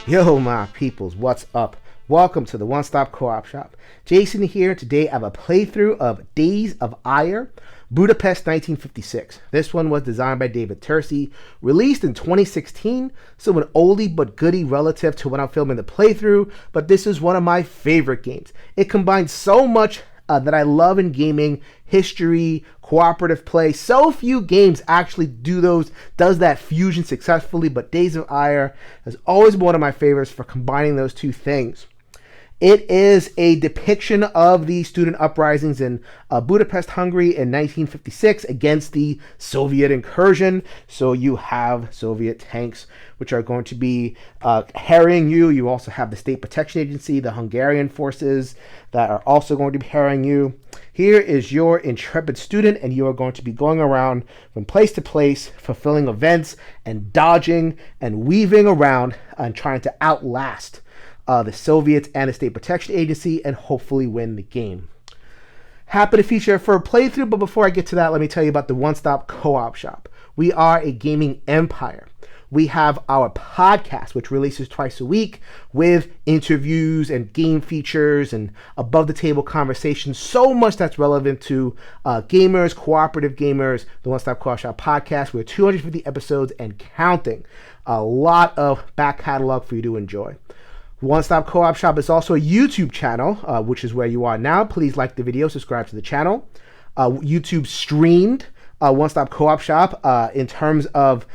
Yo, my peoples, what's up? Welcome to the One Stop Co-op Shop. Jason here. Today I have a playthrough of Days of Ire, Budapest 1956. This one was designed by David Tercey, released in 2016, so an oldie but goodie relative to when I'm filming the playthrough, but this is one of my favorite games. It combines so much that I love in gaming: history, cooperative play. So few games actually does that fusion successfully, but Days of Ire has always been one of my favorites for combining those two things. It is a depiction of the student uprisings in Budapest, Hungary in 1956 against the Soviet incursion. So you have Soviet tanks which are going to be harrying you. You also have the State Protection Agency, the Hungarian forces that are also going to be harrying you. Here is your intrepid student, and you are going to be going around from place to place, fulfilling events and dodging and weaving around and trying to outlast the Soviets and the State Protection Agency and hopefully win the game. Happy to feature for a playthrough, but before I get to that, let me tell you about the One Stop Co-op Shop. We are a gaming empire. We have our podcast, which releases twice a week with interviews and game features and above-the-table conversations. So much that's relevant to gamers, cooperative gamers. The One Stop Co-op Shop podcast. We're 250 episodes and counting. A lot of back catalog for you to enjoy. One Stop Co-op Shop is also a YouTube channel, which is where you are now. Please like the video, subscribe to the channel. YouTube streamed One Stop Co-op Shop in terms of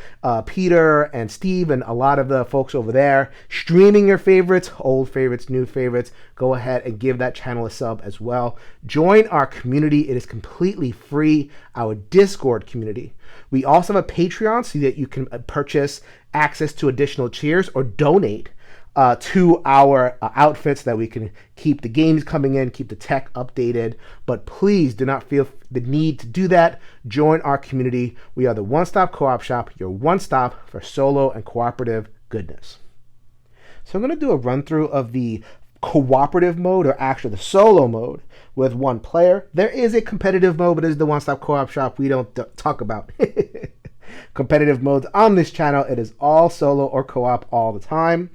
Peter and Steve and a lot of the folks over there streaming your favorites, old favorites, new favorites. Go ahead and give that channel a sub as well. Join our community. It is completely free, our Discord community. We also have a Patreon so that you can purchase access to additional tiers or donate to our outfits that we can keep the games coming in, keep the tech updated. But please do not feel the need to do that. Join our community. We are the One Stop Co-op Shop, your one stop for solo and cooperative goodness. So I'm going to do a run through of the cooperative mode, or actually the solo mode, with one player. There is a competitive mode, but it is the One Stop Co-op Shop we don't talk about. Competitive modes on this channel. It is all solo or co-op all the time.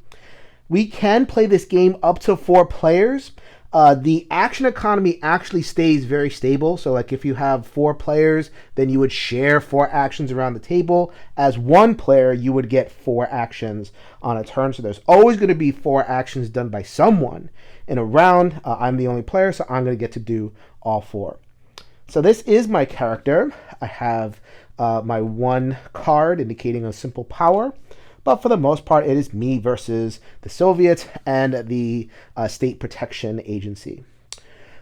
We can play this game up to 4 players. The action economy actually stays very stable. So like if you have 4 players, then you would share 4 actions around the table. As one player, you would get 4 actions on a turn. So there's always going to be 4 actions done by someone in a round. I'm the only player, so I'm going to get to do all 4. So this is my character. I have my 1 card indicating a simple power. But for the most part, it is me versus the Soviets and the State Protection Agency.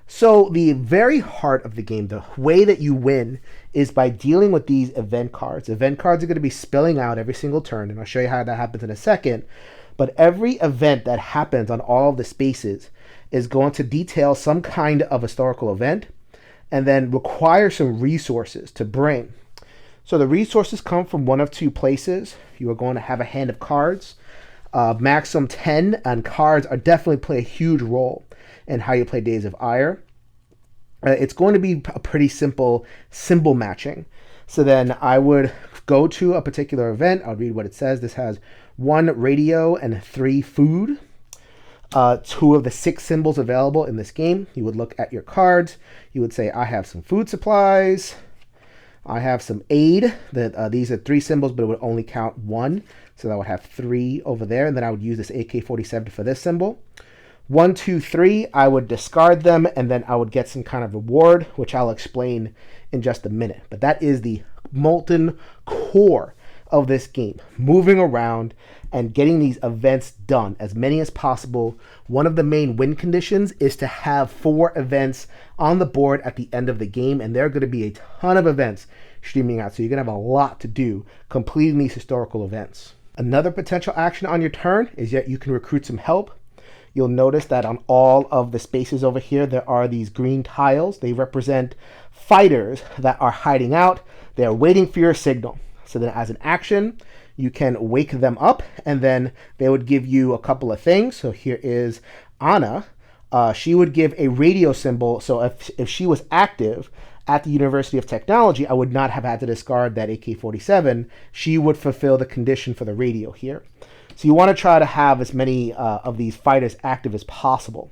So the very heart of the game, the way that you win, is by dealing with these event cards. Event cards are going to be spilling out every single turn, and I'll show you how that happens in a second. But every event that happens on all of the spaces is going to detail some kind of historical event and then require some resources to bring. So the resources come from one of 2 places. You are going to have a hand of cards. Maximum 10, and cards are definitely play a huge role in how you play Days of Ire. It's going to be a pretty simple symbol matching. So then I would go to a particular event. I'll read what it says. This has 1 radio and 3 food. 2 of the 6 symbols available in this game. You would look at your cards. You would say, I have some food supplies. I have some aid. These are 3 symbols, but it would only count 1. So I would have 3 over there, and then I would use this AK-47 for this symbol. 1, 2, 3, I would discard them, and then I would get some kind of reward, which I'll explain in just a minute. But that is the molten core of this game. Moving around and getting these events done, as many as possible. One of the main win conditions is to have 4 events on the board at the end of the game, and there are going to be a ton of events streaming out, so you're going to have a lot to do completing these historical events. Another potential action on your turn is that you can recruit some help. You'll notice that on all of the spaces over here, there are these green tiles. They represent fighters that are hiding out. They're waiting for your signal. So then as an action, you can wake them up, and then they would give you a couple of things. So here is Anna. She would give a radio symbol. So if she was active at the University of Technology, I would not have had to discard that AK-47. She would fulfill the condition for the radio here. So you want to try to have as many of these fighters active as possible.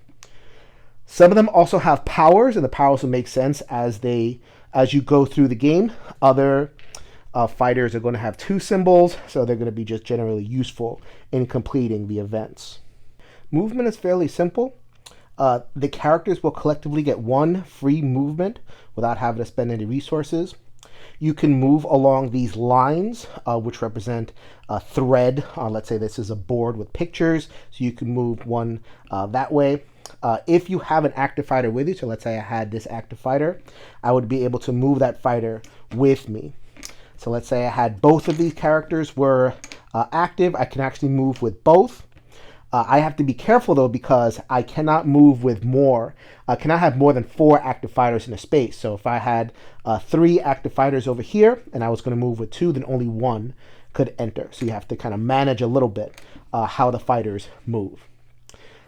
Some of them also have powers, and the powers will make sense as you go through the game. Other fighters are going to have 2 symbols, so they're going to be just generally useful in completing the events. Movement is fairly simple. The characters will collectively get 1 free movement without having to spend any resources. You can move along these lines, which represent a thread. Let's say this is a board with pictures, so you can move one that way. If you have an active fighter with you, so let's say I had this active fighter, I would be able to move that fighter with me. So let's say I had both of these characters were active. I can actually move with both. I have to be careful though, because I cannot move with more. I cannot have more than 4 active fighters in a space. So if I had 3 active fighters over here and I was going to move with 2, then only 1 could enter. So you have to kind of manage a little bit how the fighters move.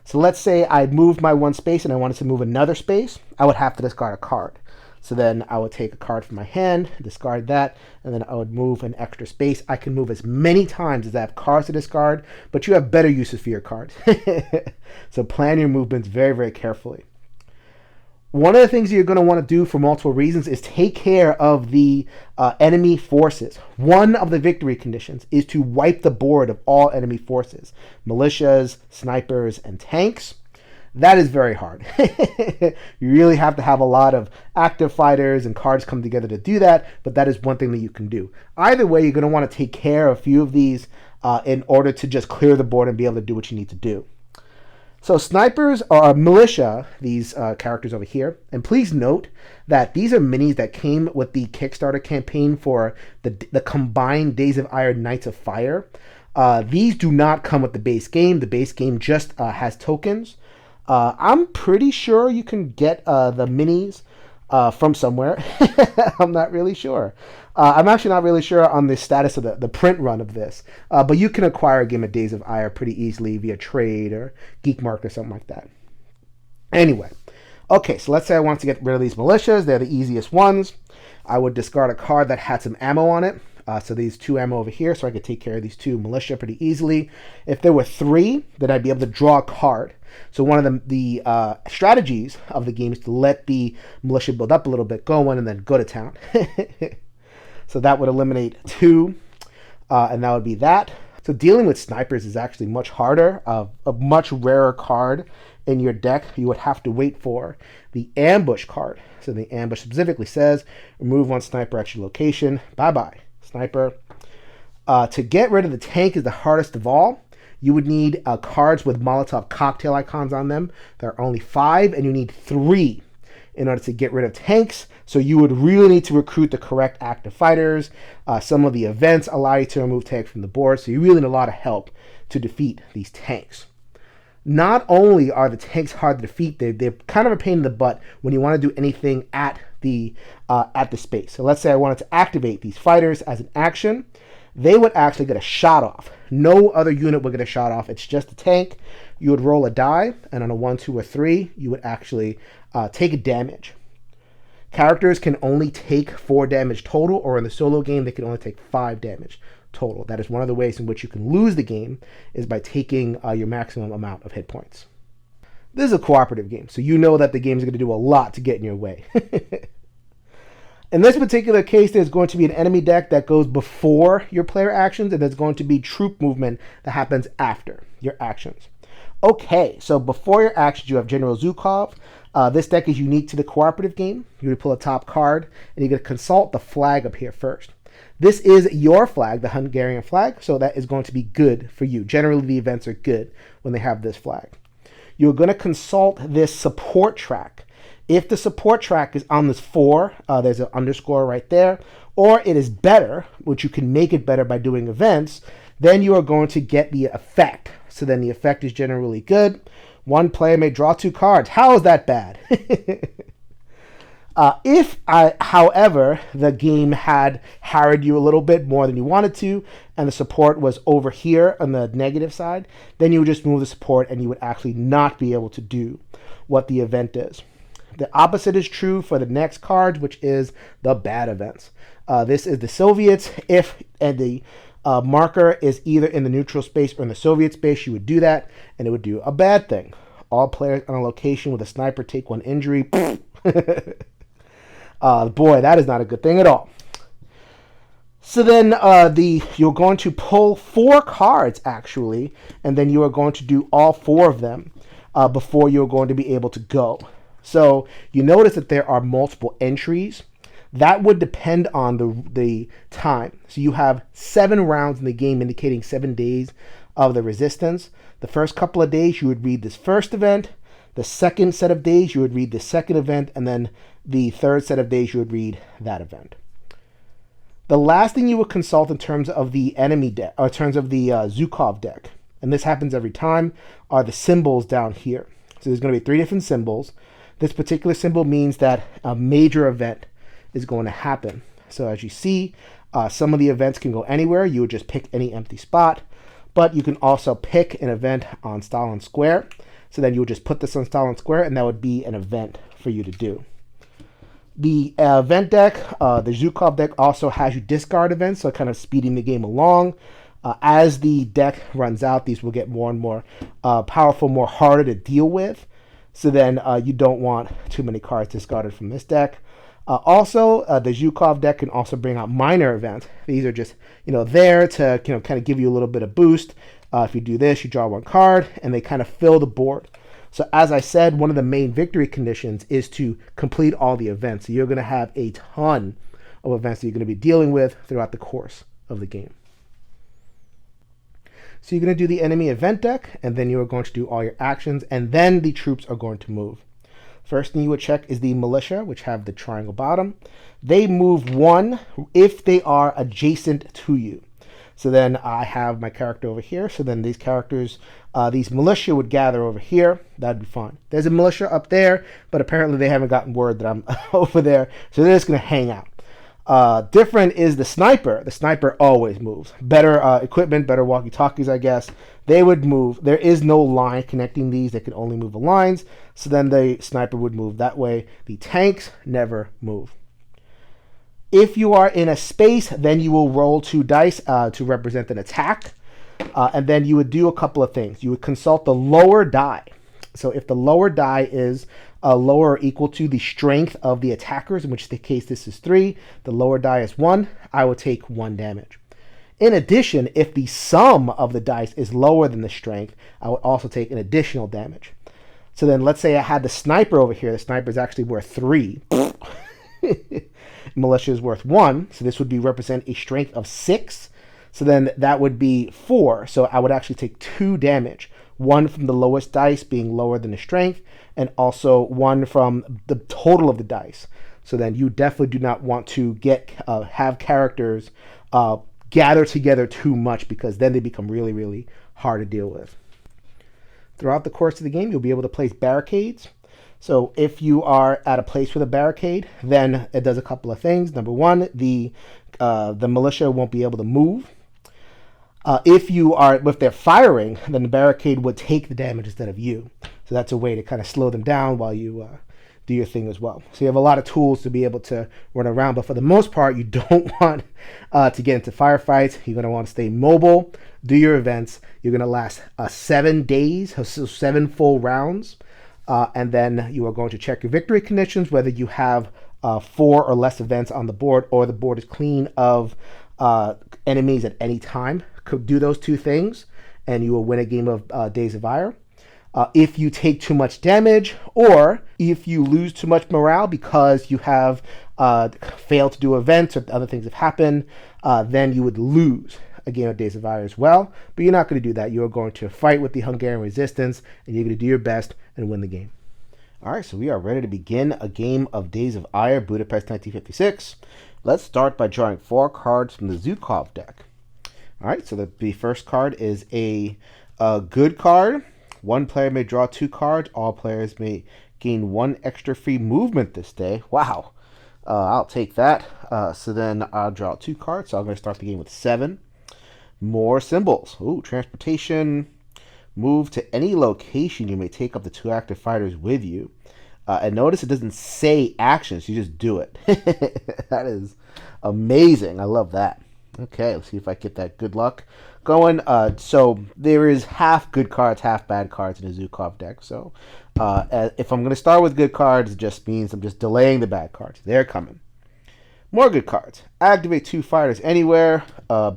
So let's say I moved my 1 space and I wanted to move another space. I would have to discard a card. So then I would take a card from my hand, discard that, and then I would move an extra space. I can move as many times as I have cards to discard, but you have better uses for your cards. So plan your movements very, very carefully. One of the things you're going to want to do for multiple reasons is take care of the enemy forces. One of the victory conditions is to wipe the board of all enemy forces, militias, snipers, and tanks. That is very hard. You really have to have a lot of active fighters and cards come together to do that, but that is one thing that you can do. Either way, you're going to want to take care of a few of these in order to just clear the board and be able to do what you need to do. So snipers are militia, these characters over here. And please note that these are minis that came with the Kickstarter campaign for the combined Days of Ire Knights of Fire. These do not come with the base game. The base game just has tokens. I'm pretty sure you can get the minis from somewhere. I'm not really sure. I'm actually not really sure on the status of the print run of this. But you can acquire a game of Days of Ire pretty easily via trade or Geekmark or something like that. Anyway, okay, so let's say I want to get rid of these militias. They're the easiest ones. I would discard a card that had some ammo on it. So these 2 ammo over here, so I could take care of these 2 militia pretty easily. If there were 3, then I'd be able to draw a card. So one of the strategies of the game is to let the militia build up a little bit, go in, and then go to town. So that would eliminate 2, and that would be that. So dealing with snipers is actually much harder. A much rarer card in your deck, you would have to wait for the ambush card. So the ambush specifically says, remove 1 sniper at your location. Bye-bye, sniper. To get rid of the tank is the hardest of all. You would need cards with Molotov cocktail icons on them. There are only 5, and you need 3 in order to get rid of tanks. So you would really need to recruit the correct active fighters. Some of the events allow you to remove tanks from the board, so you really need a lot of help to defeat these tanks. Not only are the tanks hard to defeat, they're kind of a pain in the butt when you want to do anything at the space. So let's say I wanted to activate these fighters as an action. They would actually get a shot off. No other unit would get a shot off. It's just a tank. You would roll a die, and on a 1, 2, or 3, you would actually take a damage. Characters can only take 4 damage total, or in the solo game, they can only take 5 damage total. That is one of the ways in which you can lose the game, is by taking your maximum amount of hit points. This is a cooperative game, so you know that the game is going to do a lot to get in your way. In this particular case, there's going to be an enemy deck that goes before your player actions, and there's going to be troop movement that happens after your actions. Okay, so before your actions, you have General Zhukov. This deck is unique to the cooperative game. You would pull a top card, and you're going to consult the flag up here first. This is your flag, the Hungarian flag, so that is going to be good for you. Generally, the events are good when they have this flag. You're going to consult this support track. If the support track is on this 4, there's an underscore right there, or it is better, which you can make it better by doing events, then you are going to get the effect. So then the effect is generally good. 1 player may draw 2 cards. How is that bad? However, the game had harried you a little bit more than you wanted to, and the support was over here on the negative side, then you would just move the support and you would actually not be able to do what the event is. The opposite is true for the next cards, which is the bad events. This is the Soviets. If and the marker is either in the neutral space or in the Soviet space, you would do that, and it would do a bad thing. All players on a location with a sniper take 1 injury. Boy, that is not a good thing at all. So then you're going to pull 4 cards, actually, and then you are going to do all 4 of them before you're going to be able to go. So you notice that there are multiple entries. That would depend on the time. So you have 7 rounds in the game, indicating 7 days of the resistance. The first couple of days, you would read this first event. The second set of days, you would read the second event. And then the third set of days, you would read that event. The last thing you would consult in terms of the enemy deck, or in terms of the Zhukov deck, and this happens every time, are the symbols down here. So there's going to be 3 different symbols. This particular symbol means that a major event is going to happen. So as you see, some of the events can go anywhere. You would just pick any empty spot, but you can also pick an event on Stalin Square. So then you would just put this on Stalin Square, and that would be an event for you to do. The event deck, the Zhukov deck, also has you discard events, so kind of speeding the game along. As the deck runs out, these will get more and more powerful, more harder to deal with. So then you don't want too many cards discarded from this deck. Also, the Zhukov deck can also bring out minor events. These are just there to kind of give you a little bit of boost. If you do this, you draw 1 card, and they kind of fill the board. So as I said, one of the main victory conditions is to complete all the events. So you're going to have a ton of events that you're going to be dealing with throughout the course of the game. So you're going to do the enemy event deck, and then you are going to do all your actions, and then the troops are going to move. First thing you would check is the militia, which have the triangle bottom. They move 1 if they are adjacent to you. So then I have my character over here. So then these characters, these militia would gather over here. That'd be fine. There's a militia up there, but apparently they haven't gotten word that I'm over there. So they're just going to hang out. Different is the sniper. The sniper always moves. Better equipment, better walkie-talkies, I guess. They would move. There is no line connecting these. They can only move the lines. So then the sniper would move that way. The tanks never move. If you are in a space, then you will roll 2 dice to represent an attack. And then you would do a couple of things. You would consult the lower die. So if the lower die is lower or equal to the strength of the attackers, in which the case this is 3, the lower die is 1, I will take 1 damage. In addition, if the sum of the dice is lower than the strength, I would also take an additional damage. So then let's say I had the sniper over here. The sniper is actually worth 3. Militia is worth 1, so this would represent a strength of 6. So then that would be 4. So I would actually take 2 damage. 1 from the lowest dice being lower than the strength, and also 1 from the total of the dice. So then you definitely do not want to have characters gather together too much, because then they become really, really hard to deal with. Throughout the course of the game, you'll be able to place barricades. So if you are at a place with a barricade, then it does a couple of things. Number 1, the militia won't be able to move. If they're firing, then the barricade would take the damage instead of you. So that's a way to kind of slow them down while you do your thing as well. So you have a lot of tools to be able to run around, but for the most part, you don't want to get into firefights. You're going to want to stay mobile, do your events. You're going to last 7 days, so 7 full rounds. And then you are going to check your victory conditions, whether you have 4 or less events on the board, or the board is clean of enemies at any time. Could do those 2 things, and you will win a game of Days of Ire. If you take too much damage, or if you lose too much morale because you have failed to do events or other things have happened, then you would lose a game of Days of Ire as well. But you're not going to do that. You're going to fight with the Hungarian resistance, and you're going to do your best and win the game. All right, so we are ready to begin a game of Days of Ire, Budapest 1956. Let's start by drawing 4 cards from the Zhukov deck. All right, so the first card is a good card. 1 player may draw 2 cards. All players may gain 1 extra free movement this day. Wow. I'll take that. So then I'll draw 2 cards. So I'm going to start the game with 7. More symbols. Ooh, transportation. Move to any location. You may take up to 2 active fighters with you. And notice it doesn't say actions, you just do it. That is amazing. I love that. Okay, let's see if I get that good luck going. So there is half good cards, half bad cards in a Zukov deck. So if I'm going to start with good cards, it just means I'm just delaying the bad cards. They're coming. More good cards. Activate 2 fighters anywhere.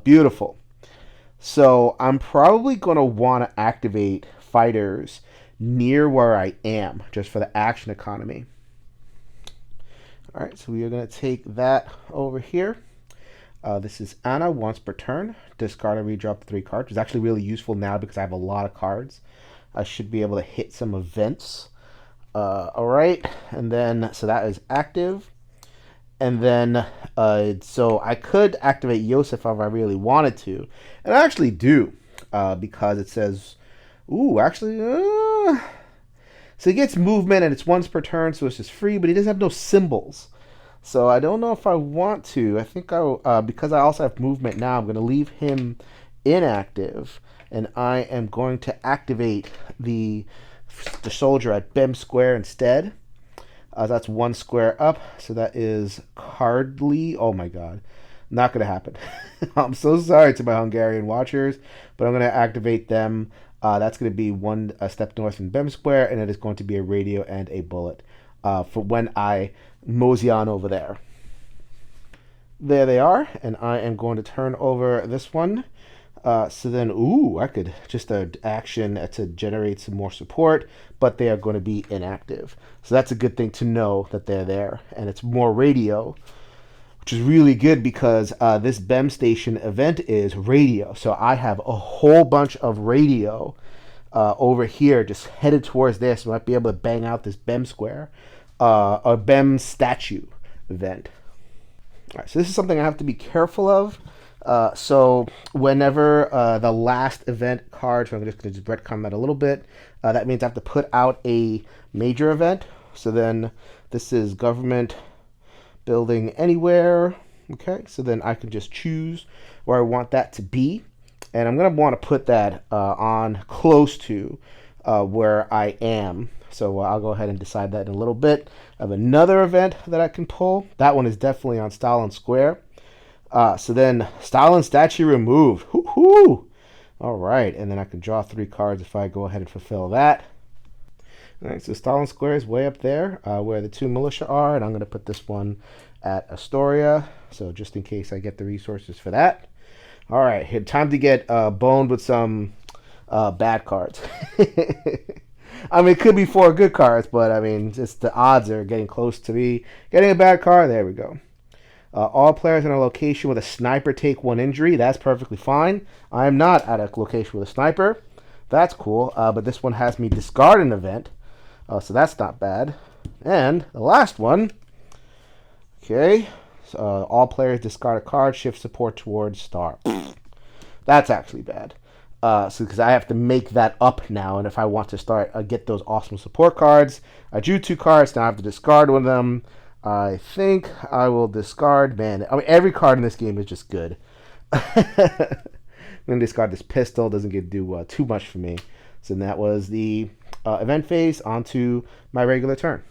Beautiful. So I'm probably going to want to activate fighters near where I am, just for the action economy. All right, so we are going to take that over here. This is Anna, once per turn. Discard and redrop 3 cards. It's actually really useful now because I have a lot of cards. I should be able to hit some events. All right, and then, so that is active. And then, so I could activate Yosef if I really wanted to. And I actually do, because it says, ooh, actually, so he gets movement and it's once per turn, so it's just free, but he doesn't have no symbols. So I don't know if I want to. I think because I also have movement now, I'm going to leave him inactive, and I am going to activate the soldier at Bem Square instead. That's 1 square up, so that is Cardly. Oh my god, not going to happen. I'm so sorry to my Hungarian watchers, but I'm going to activate them. That's going to be 1 step north in Bem Square, and it is going to be a radio and a bullet for when I mosey on over there. There they are, and I am going to turn over this one. So then, ooh, I could just action to generate some more support, but they are going to be inactive. So that's a good thing to know that they're there, and it's more radio, which is really good because this BEM station event is radio. So I have a whole bunch of radio over here just headed towards this. So I might be able to bang out this BEM square, or BEM statue event. All right, so this is something I have to be careful of. So whenever the last event card, so I'm just going to retcon that a little bit, that means I have to put out a major event. So then this is government building anywhere. Okay, so then I can just choose where I want that to be. And I'm going to want to put that on close to where I am. So I'll go ahead and decide that in a little bit. I have another event that I can pull. That one is definitely on Stalin Square. So then Stalin statue removed. Woohoo! All right, and then I can draw 3 cards if I go ahead and fulfill that. All right, so Stalin Square is way up there where the 2 militia are, and I'm going to put this one at Astoria, so just in case I get the resources for that. All right, time to get boned with some bad cards. I mean, it could be 4 good cards, but I mean, just the odds are getting close to me getting a bad card. There we go. All players in a location with a sniper take 1 injury. That's perfectly fine. I am not at a location with a sniper. That's cool. But this one has me discard an event. So that's not bad. And the last one. Okay. So, all players discard a card. Shift support towards star. That's actually bad. So because I have to make that up now. And if I want to start get those awesome support cards. I drew 2 cards. Now I have to discard one of them. I think I will discard, man. I mean, every card in this game is just good. I'm going to discard this pistol. Doesn't get to do too much for me. So that was the event phase. Onto my regular turn.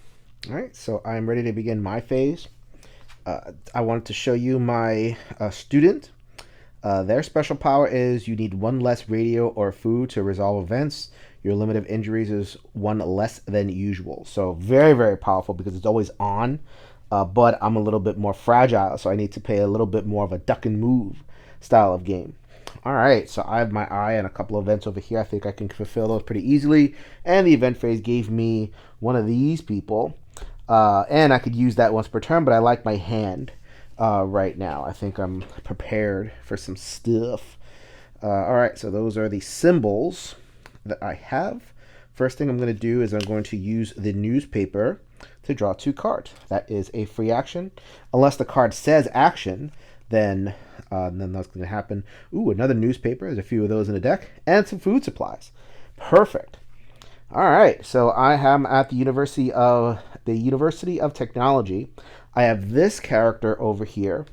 All right, so I'm ready to begin my phase. I wanted to show you my student. Their special power is you need 1 less radio or food to resolve events. Your limit of injuries is 1 less than usual. So very, very powerful because it's always on. But I'm a little bit more fragile, so I need to play a little bit more of a duck and move style of game. All right, so I have my eye on a couple of events over here. I think I can fulfill those pretty easily. And the event phase gave me one of these people. And I could use that once per turn, but I like my hand right now. I think I'm prepared for some stuff. All right, so those are the symbols that I have. First thing I'm going to do is I'm going to use the newspaper to draw 2 cards. That is a free action. Unless the card says action, then that's going to happen. Ooh, another newspaper. There's a few of those in the deck. And some food supplies. Perfect. All right, so I am at the University of Technology. I have this character over here.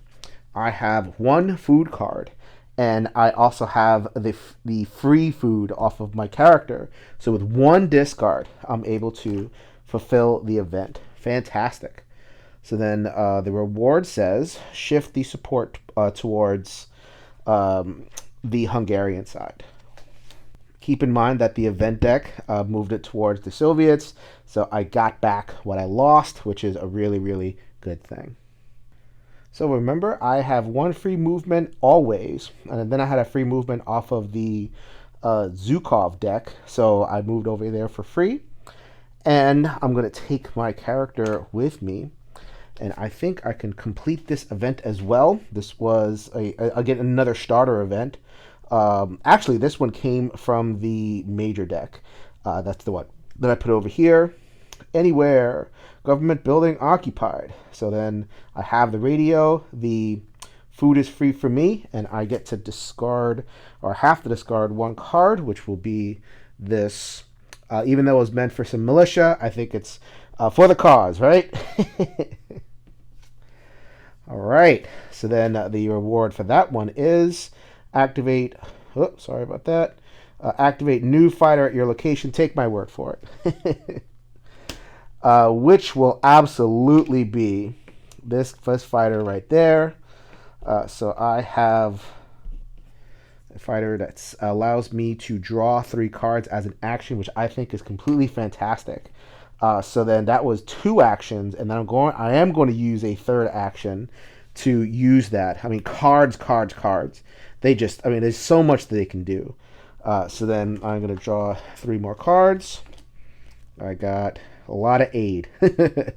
I have 1 food card. And I also have the free food off of my character. So with 1 discard, I'm able to fulfill the event. Fantastic. So then the reward says shift the support towards the Hungarian side. Keep in mind that the event deck moved it towards the Soviets, so I got back what I lost, which is a really, really good thing. So remember, I have one free movement always, and then I had a free movement off of the Zhukov deck, so I moved over there for free. And I'm going to take my character with me, and I think I can complete this event as well. This was, again, another starter event. Actually, this one came from the major deck. That's the one that I put over here. Anywhere. Government building occupied. So then I have the radio. The food is free for me, and I get to discard, or have to discard, one card, which will be this. Even though it was meant for some militia, I think it's for the cause, right? All right. So then the reward for that one is activate. Oh, sorry about that. Activate new fighter at your location. Take my word for it. Which will absolutely be this first fighter right there. So I have a fighter that allows me to draw 3 cards as an action, which I think is completely fantastic. So then that was 2 actions, and then I am going to use a 3rd action to use that. I mean, cards. There's so much that they can do. So then I'm going to draw 3 more cards. I got a lot of aid. A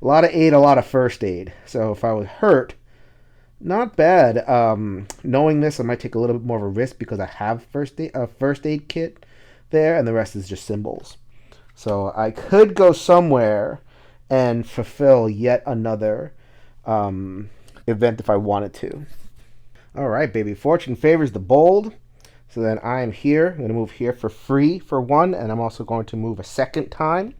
lot of aid, a lot of first aid. So if I was hurt, not bad. Knowing this, I might take a little bit more of a risk because I have a first aid kit there, and the rest is just symbols. So I could go somewhere and fulfill yet another event if I wanted to. All right, baby. Fortune favors the bold. So then I am here. I'm going to move here for free for 1, and I'm also going to move a second time.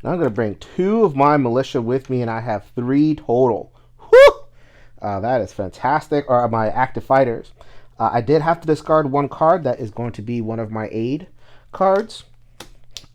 And I'm going to bring 2 of my militia with me, and I have 3 total. Whew! That is fantastic. Or my active fighters. I did have to discard 1 card. That is going to be one of my aid cards.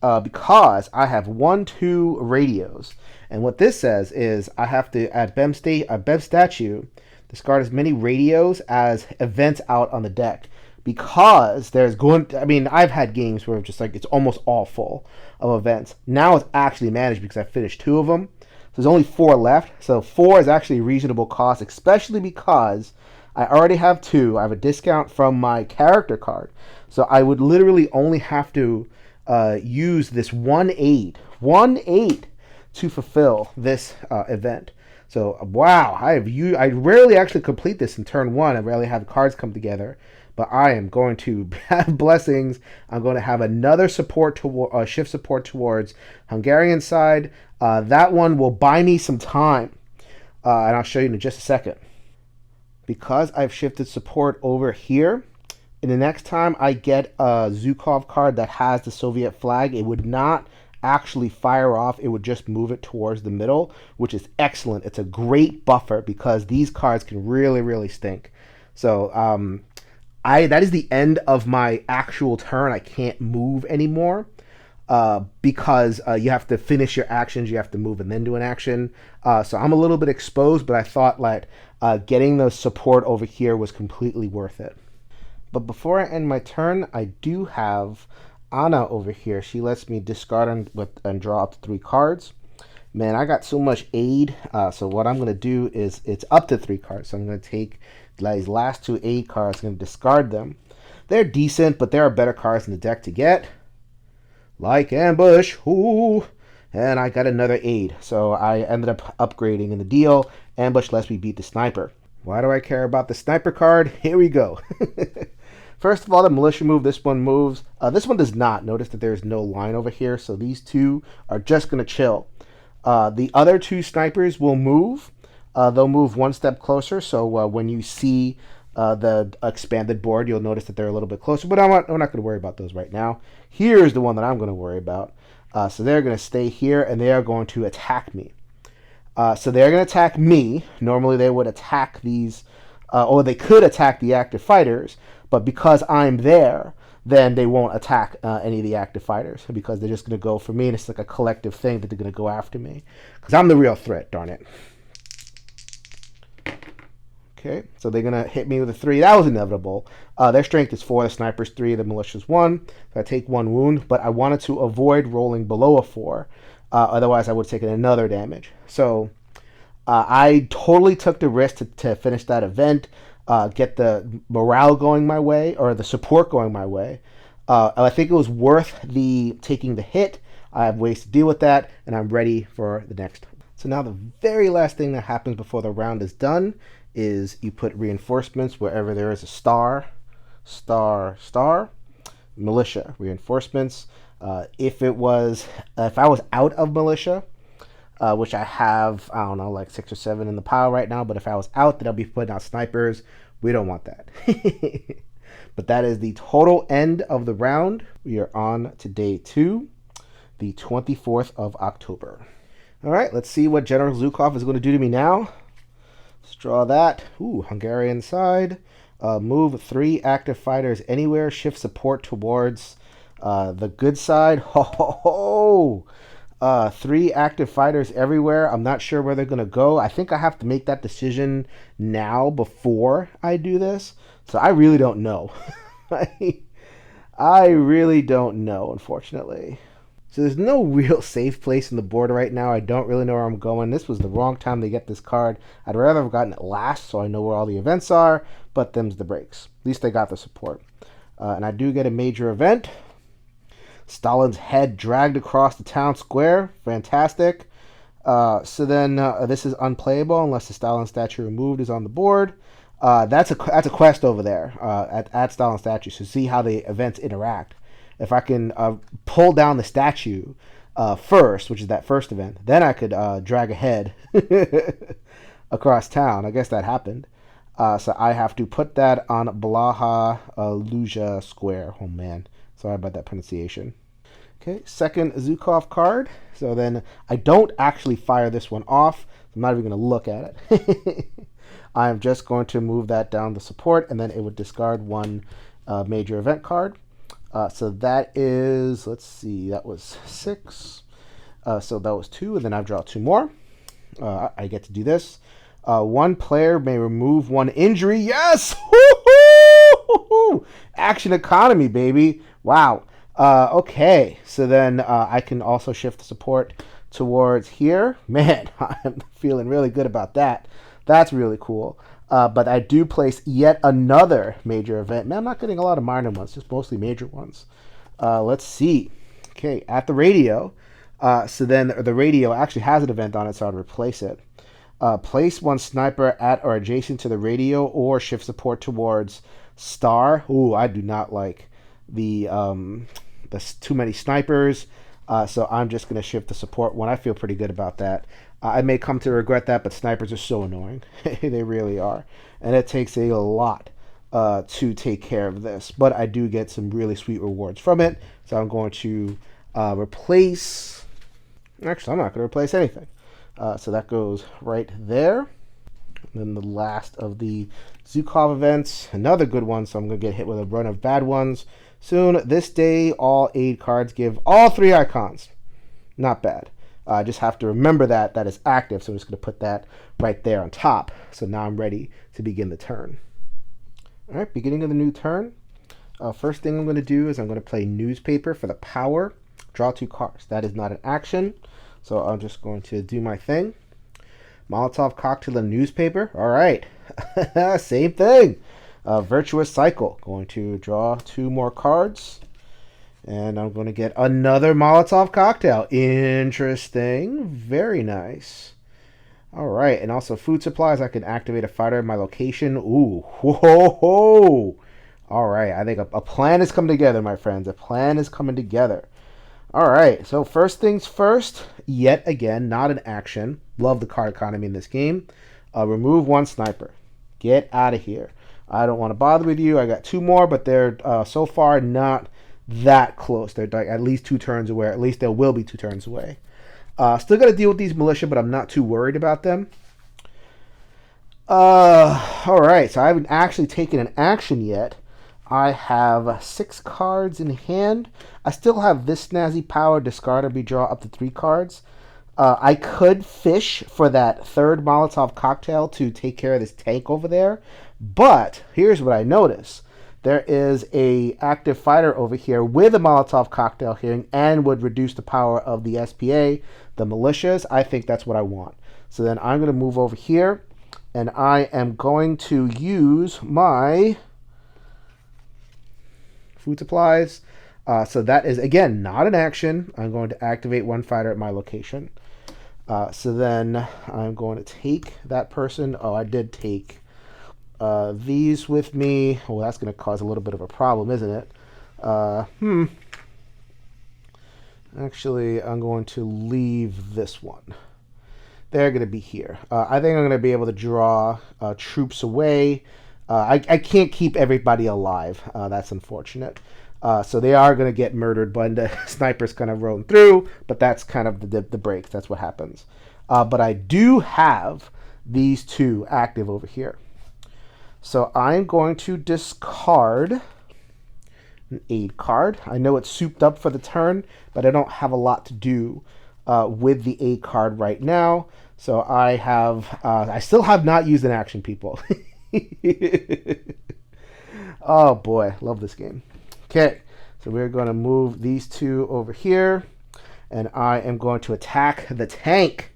Because I have 1-2 radios. And what this says is I have to, at BEM statue, discard as many radios as events out on the deck. Because I've had games where it's almost all full of events. Now it's actually managed because I finished 2 of them. So there's only 4 left. So 4 is actually a reasonable cost, especially because I already have 2. I have a discount from my character card. So I would literally only have to use this 1 aid to fulfill this event. So wow, I rarely actually complete this in turn 1. I rarely have cards come together, but I am going to have blessings. I'm going to have another shift support towards Hungarian side. That one will buy me some time, and I'll show you in just a second. Because I've shifted support over here, and the next time I get a Zhukov card that has the Soviet flag, it would not actually fire off. It would just move it towards the middle, which is excellent. It's a great buffer because these cards can really, really stink. So that is the end of my actual turn. I can't move anymore because you have to finish your actions. You have to move and then do an action. So I'm a little bit exposed, but I thought getting the support over here was completely worth it. But before I end my turn, I do have Anna over here. She lets me discard and draw up to 3 cards. Man, I got so much aid. So what I'm going to do is it's up to 3 cards. So I'm going to take these last 2 aid cards. I'm going to discard them. They're decent, but there are better cards in the deck to get. Like Ambush. Ooh. And I got another aid. So I ended up upgrading in the deal. Ambush lets me beat the sniper. Why do I care about the sniper card? Here we go. First of all, the militia move, this one moves. This one does not. Notice that there's no line over here, so these 2 are just going to chill. The other 2 snipers will move. They'll move 1 step closer, so when you see the expanded board, you'll notice that they're a little bit closer, but I'm not going to worry about those right now. Here's the one that I'm going to worry about. So they're going to stay here, and they are going to attack me. So they're going to attack me. Normally they would attack these, or they could attack the active fighters, but because I'm there, then they won't attack any of the active fighters because they're just going to go for me, and it's like a collective thing that they're going to go after me because I'm the real threat, darn it. Okay, so they're going to hit me with a 3. That was inevitable. Their strength is 4, the sniper's 3, the militia's 1. So I take 1 wound, but I wanted to avoid rolling below a 4. Otherwise, I would have taken another damage. So I totally took the risk to finish that event, get the morale going my way, or the support going my way. I think it was worth taking the hit. I have ways to deal with that, and I'm ready for the next. So now the very last thing that happens before the round is done is you put reinforcements wherever there is a star, militia, reinforcements. If I was out of militia, which I have, I don't know, like 6 or 7 in the pile right now, but if I was out, then I'll be putting out snipers. We don't want that. But that is the total end of the round. We are on to day 2, the 24th of October. All right, let's see what General Zhukov is going to do to me now. Let's draw that. Ooh, Hungarian side. Move 3 active fighters anywhere. Shift support towards the good side. Ho, ho, ho. 3 active fighters everywhere. I'm not sure where they're going to go. I think I have to make that decision now before I do this. So I really don't know. I really don't know, unfortunately. So there's no real safe place in the board right now. I don't really know where I'm going. This was the wrong time to get this card. I'd rather have gotten it last so I know where all the events are, but them's the breaks. At least I got the support. And I do get a major event. Stalin's head dragged across the town square. Fantastic. So then this is unplayable unless the Stalin statue removed is on the board. That's a quest over there at Stalin statue. So see how the events interact. If I can pull down the statue first, which is that first event, then I could drag a head across town. I guess that happened. So I have to put that on Blaha Luja Square. Oh man, sorry about that pronunciation. Okay, second Zhukov card. So then I don't actually fire this one off. I'm not even going to look at it. I'm just going to move that down the support, and then it would discard 1 major event card. So that is, let's see, that was 6. So that was 2, and then I draw 2 more. I get to do this. 1 player may remove 1 injury. Yes! Woo-hoo! Action economy, baby. Wow. Okay, so then I can also shift the support towards here. Man, I'm feeling really good about that. That's really cool. But I do place yet another major event. Man, I'm not getting a lot of minor ones, just mostly major ones. Let's see. Okay, at the radio. So then the radio actually has an event on it, so I'd replace it. Place 1 sniper at or adjacent to the radio or shift support towards star. Ooh, I do not like the too many snipers. So I'm just going to shift the support one. I feel pretty good about that. I may come to regret that, but snipers are so annoying. They really are. And it takes a lot to take care of this. But I do get some really sweet rewards from it. So I'm going to replace... Actually, I'm not going to replace anything. So that goes right there. And then the last of the Zhukov events. Another good one, so I'm going to get hit with a run of bad ones soon. This day, all aid cards give all 3 icons. Not bad. I just have to remember that is active, so I'm just going to put that right there on top. So now I'm ready to begin the turn. All right, beginning of the new turn. First thing I'm going to do is I'm going to play newspaper for the power. Draw 2 cards. That is not an action, so I'm just going to do my thing. Molotov cocktail and newspaper. All right, same thing. Virtuous cycle. Going to draw 2 more cards. And I'm going to get another Molotov cocktail. Interesting. Very nice. All right. And also food supplies. I can activate a fighter in my location. Ooh. Whoa. All right. I think a plan is coming together, my friends. A plan is coming together. All right. So first things first. Yet again, not an action. Love the card economy in this game. Remove 1 sniper. Get out of here. I don't want to bother with you. I got 2 more, but they're so far not that close. They're like at least 2 turns away. At least they will be 2 turns away. Still got to deal with these militia, but I'm not too worried about them. All right, so I haven't actually taken an action yet. I have 6 cards in hand. I still have this snazzy power, discard or redraw up to 3 cards. I could fish for that third Molotov cocktail to take care of this tank over there. But here's what I notice. There is a active fighter over here with a Molotov cocktail here and would reduce the power of the SPA, the militias. I think that's what I want. So then I'm going to move over here, and I am going to use my food supplies. So that is, again, not an action. I'm going to activate one fighter at my location. So then I'm going to take that person. Oh, I did take these with me. Well, that's going to cause a little bit of a problem, isn't it? Actually, I'm going to leave this one. They're going to be here. I think I'm going to be able to draw troops away. I can't keep everybody alive. That's unfortunate. So they are going to get murdered when the sniper's kind of rolling through, but that's kind of the break. That's what happens. But I do have these 2 active over here. So I'm going to discard an aid card. I know it's souped up for the turn, but I don't have a lot to do with the aid card right now. So I still have not used an action, people. Oh boy, love this game. Okay, so we're going to move these 2 over here, and I am going to attack the tank.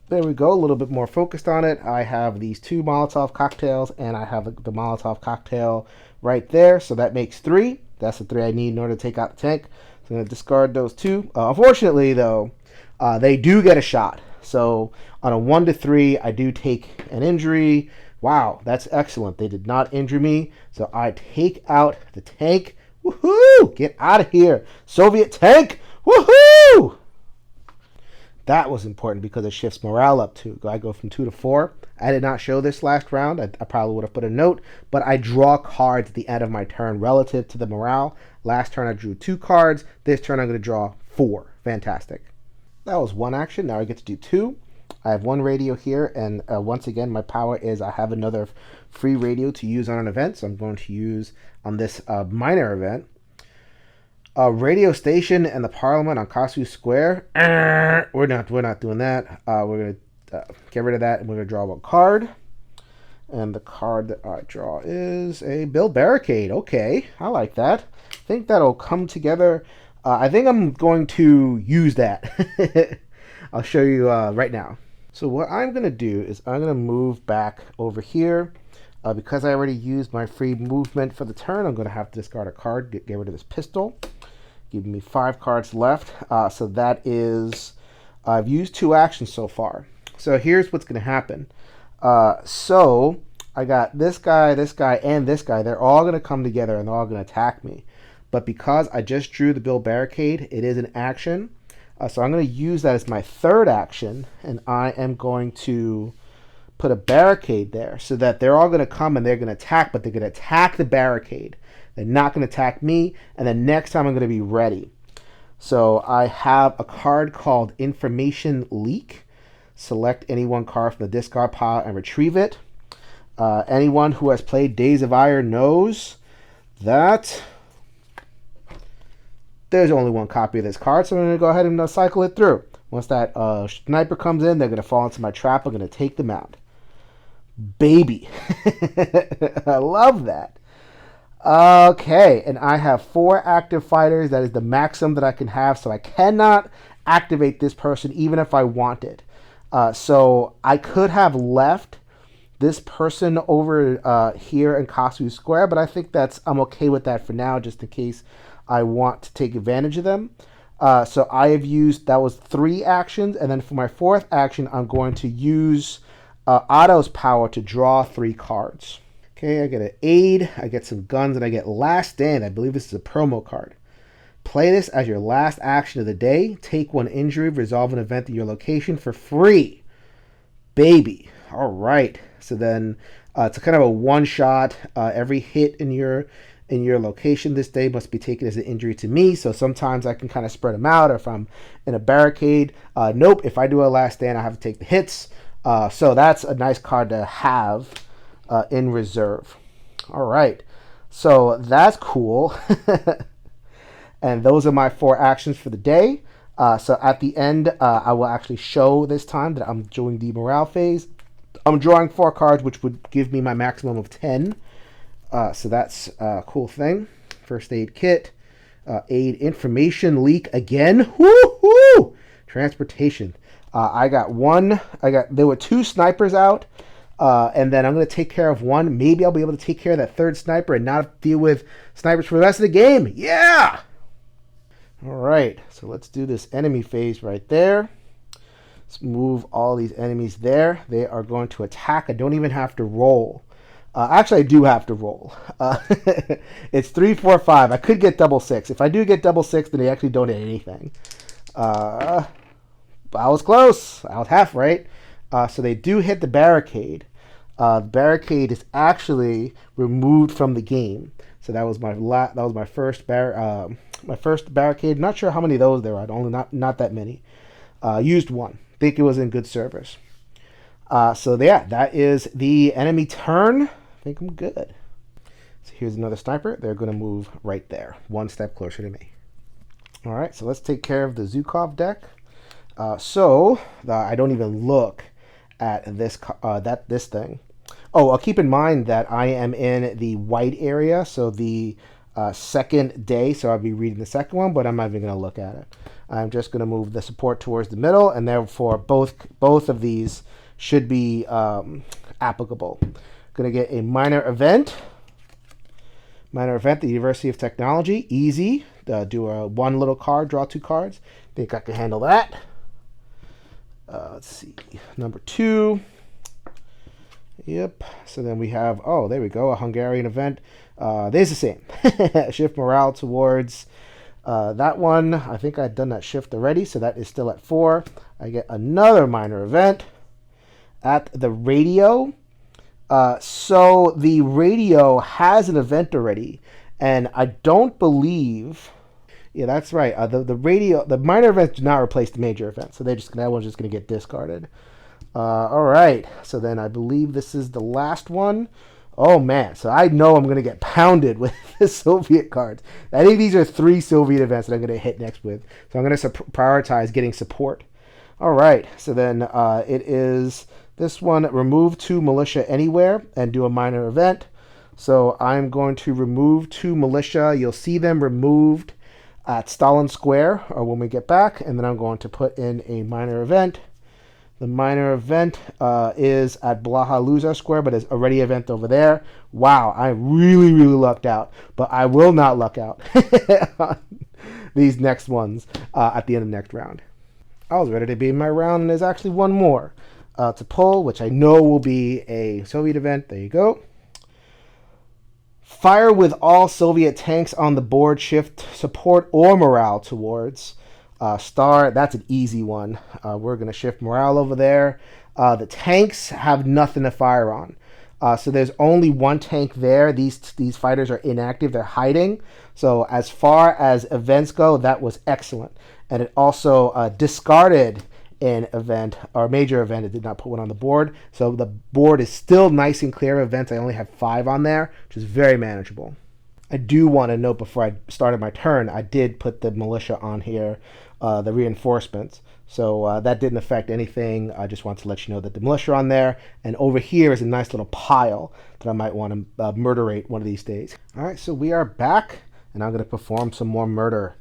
There we go, a little bit more focused on it. I have these 2 Molotov cocktails, and I have the Molotov cocktail right there, so that makes 3. That's the 3 I need in order to take out the tank. So I'm going to discard those 2. Unfortunately, though, they do get a shot. So on a 1 to 3, I do take an injury. Wow, that's excellent. They did not injure me, so I take out the tank. Woohoo! Get out of here, Soviet tank! Woohoo! That was important because it shifts morale up too. I go from 2 to 4. I did not show this last round. I probably would have put a note, but I draw cards at the end of my turn relative to the morale. Last turn I drew 2 cards. This turn I'm going to draw 4. Fantastic. That was 1 action. Now I get to do 2. I have 1 radio here, and once again, my power is I have another free radio to use on an event, so I'm going to use on this minor event. Radio station and the Parliament on Kasu Square. We're not doing that. We're going to get rid of that, and we're going to draw 1 card. And the card that I draw is a Build Barricade. Okay, I like that. I think that'll come together. I think I'm going to use that. I'll show you right now. So what I'm going to do is I'm going to move back over here. Because I already used my free movement for the turn, I'm going to have to discard a card, get rid of this pistol. Give me 5 cards left. So that is, I've used 2 actions so far. So here's what's going to happen. So I got this guy, and this guy. They're all going to come together and they're all going to attack me. But because I just drew the Build Barricade, it is an action. So I'm going to use that as my 3rd action, and I am going to put a barricade there so that they're all going to come and they're going to attack, but they're going to attack the barricade. They're not going to attack me, and then next time I'm going to be ready. So I have a card called Information Leak. Select any 1 card from the discard pile and retrieve it. Anyone who has played Days of Ire knows that there's only 1 copy of this card, so I'm going to go ahead and cycle it through. Once that sniper comes in, they're going to fall into my trap. I'm going to take them out. Baby. I love that. Okay, and I have 4 active fighters. That is the maximum that I can have, so I cannot activate this person even if I wanted. So I could have left this person over here in Kasu Square, but I think I'm okay with that for now, just in case I want to take advantage of them. So I have used, that was 3 actions, and then for my 4th action, I'm going to use Otto's power to draw 3 cards. Okay, I get an aid, I get some guns, and I get Last Stand. I believe this is a promo card. Play this as your last action of the day. Take 1 injury, resolve an event at your location for free. Baby. All right. So then it's a kind of a one-shot. Every hit in your location this day must be taken as an injury to me. So sometimes I can kind of spread them out, or if I'm in a barricade. Nope, if I do a Last Stand, I have to take the hits. So that's a nice card to have in reserve. All right. So that's cool. And those are my 4 actions for the day. So at the end, I will actually show this time that I'm doing the morale phase. I'm drawing 4 cards, which would give me my maximum of 10. So that's a cool thing. First aid kit. Aid information leak again. Woo-hoo! Transportation. There were 2 snipers out. And then I'm going to take care of one. Maybe I'll be able to take care of that 3rd sniper and not deal with snipers for the rest of the game. Yeah! All right, so let's do this enemy phase right there. Let's move all these enemies there. They are going to attack. I don't even have to roll. Actually, I do have to roll. It's 3, 4, 5. I could get double 6. If I do get double 6, then they actually don't hit anything. I was close. I was half right. So they do hit the barricade. The barricade is actually removed from the game. So that was my first barricade. Not sure how many of those there are. Only not that many. Used one. Think it was in good service. So yeah, that is the enemy turn. I think I'm good. So here's another sniper. They're going to move right there, 1 step closer to me. All right, so let's take care of the Zukov deck. I don't even look at this thing. Oh, I'll keep in mind that I am in the white area, so the 2nd day, so I'll be reading the 2nd one, but I'm not even going to look at it. I'm just going to move the support towards the middle, and therefore both of these should be applicable. Going to get a minor event. Minor event, the University of Technology, easy. Do a 1 little card, draw 2 cards. Think I can handle that. Let's see, number 2. Yep. So then we have, oh, there we go, a Hungarian event. There's the same. Shift morale towards that one. I think I'd done that shift already, so that is still at 4. I get another minor event at the radio. So the radio has an event already, and I don't believe. Yeah, that's right. The minor events do not replace the major event, so that one's just going to get discarded. All right, so then I believe this is the last one. Oh man, so I know I'm going to get pounded with the Soviet cards. I think these are 3 Soviet events that I'm going to hit next with, so I'm going to prioritize getting support. All right, so then it is this one: remove 2 militia anywhere and do a minor event. So I'm going to remove 2 militia. You'll see them removed at Stalin Square or when we get back, and then I'm going to put in a minor event. The minor event is at Blaha Luza Square, but there's already an event over there. Wow, I really, really lucked out, but I will not luck out on these next ones at the end of the next round. I was ready to be in my round, and there's actually one more to pull, which I know will be a Soviet event. There you go. Fire with all Soviet tanks on the board. Shift support or morale towards star. That's an easy one. We're going to shift morale over there. The tanks have nothing to fire on. So there's only 1 tank there. These fighters are inactive. They're hiding. So as far as events go, that was excellent. And it also discarded an event or major event. It did not put one on the board. So the board is still nice and clear of events. I only have 5 on there, which is very manageable. I do want to note before I started my turn, I did put the militia on here, the reinforcements. So that didn't affect anything. I just want to let you know that the militia are on there. And over here is a nice little pile that I might want to murderate one of these days. All right, so we are back, and I'm going to perform some more murder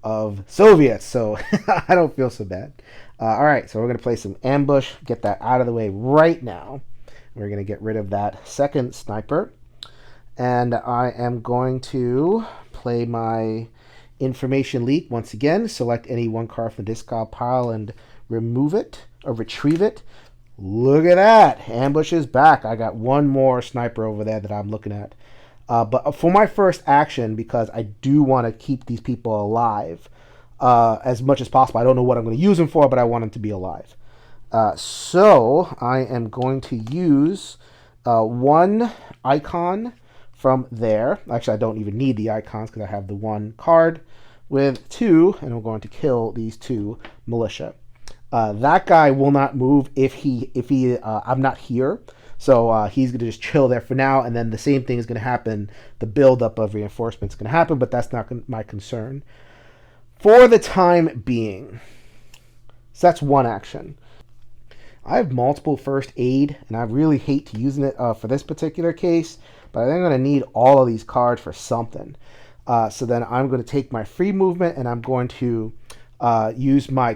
of Soviets. So I don't feel so bad. All right, so we're going to play some ambush, get that out of the way right now. We're going to get rid of that 2nd sniper. And I am going to play my information leak once again. Select any 1 card from the discard pile and remove it or retrieve it. Look at that. Ambush is back. I got 1 more sniper over there that I'm looking at. But for my first action, because I do want to keep these people alive as much as possible. I don't know what I'm going to use them for, but I want them to be alive. So I am going to use 1 icon from there. Actually, I don't even need the icons because I have the 1 card with 2, and I'm going to kill these 2 militia. That guy will not move if I'm not here. So he's going to just chill there for now, and then the same thing is going to happen. The buildup of reinforcements is going to happen, but that's not my concern for the time being. So that's one action. I have multiple first aid, and I really hate using it for this particular case, but I think I'm going to need all of these cards for something. So then I'm going to take my free movement, and I'm going to use my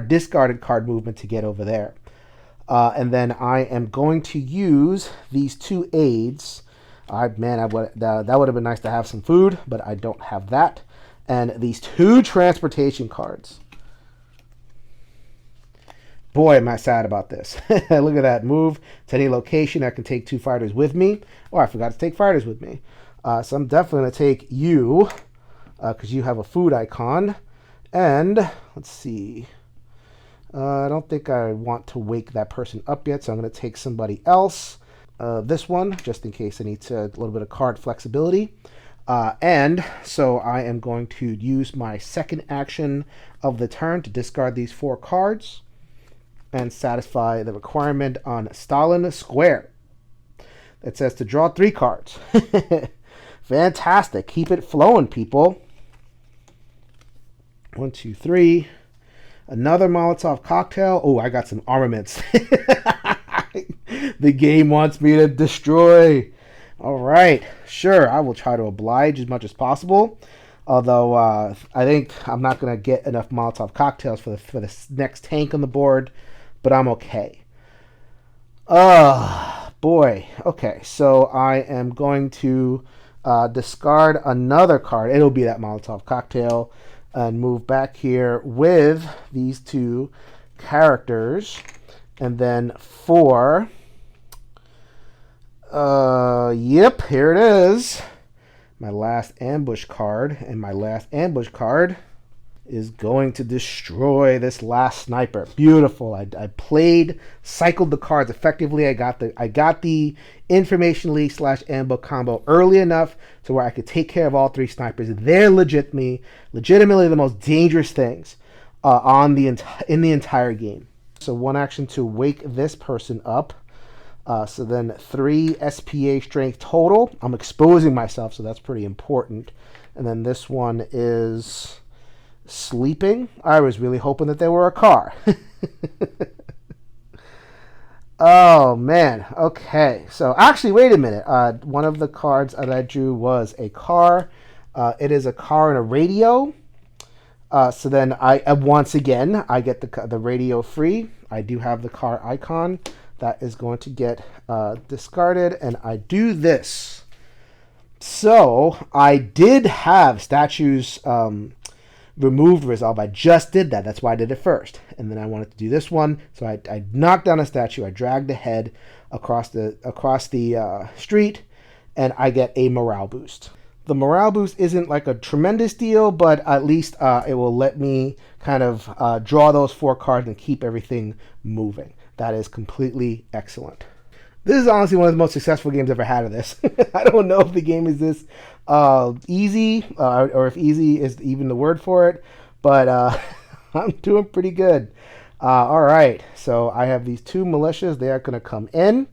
discarded card movement to get over there. And then I am going to use these 2 aids. That would have been nice to have some food, but I don't have that. And these 2 transportation cards. Boy, am I sad about this. Look at that. Move to any location. I can take 2 fighters with me. Oh, I forgot to take fighters with me. So I'm definitely going to take you because you have a food icon. And let's see. I don't think I want to wake that person up yet, so I'm going to take somebody else. This one, just in case I need a little bit of card flexibility. And so I am going to use my second action of the turn to discard these 4 cards and satisfy the requirement on Stalin Square. It says to draw 3 cards. Fantastic. Keep it flowing, people. 1, 2, 3. Another Molotov cocktail. Oh, I got some armaments. The game wants me to destroy. All right. Sure, I will try to oblige as much as possible. Although I think I'm not going to get enough Molotov cocktails for the next tank on the board. But I'm okay. Boy. Okay, so I am going to discard another card. It'll be that Molotov cocktail. And move back here with these 2 characters. And then for... yep, here it is. My last ambush card. And my last ambush card is going to destroy this last sniper. Beautiful. I cycled the cards effectively. I got the information leak / ambush combo early enough to where I could take care of all 3 snipers. They're legitimately the most dangerous things in the entire game. So one action to wake this person up. So then 3 SPA strength total. I'm exposing myself, so that's pretty important. And then this one is sleeping. I was really hoping that they were a car. Oh, man. Okay. So actually, wait a minute. One of the cards that I drew was a car. It is a car and a radio. So then once again, I get the radio free. I do have the car icon. That is going to get discarded. And I do this. So I did have statues removed resolve. I just did that. That's why I did it first. And then I wanted to do this one. So I knocked down a statue. I dragged the head across the street, and I get a morale boost. The morale boost isn't like a tremendous deal, but at least it will let me kind of draw those 4 cards and keep everything moving. That is completely excellent. This is honestly one of the most successful games I've ever had of this. I don't know if the game is this easy, or if easy is even the word for it, but I'm doing pretty good. All right, so I have these 2 militias. They are going to come in,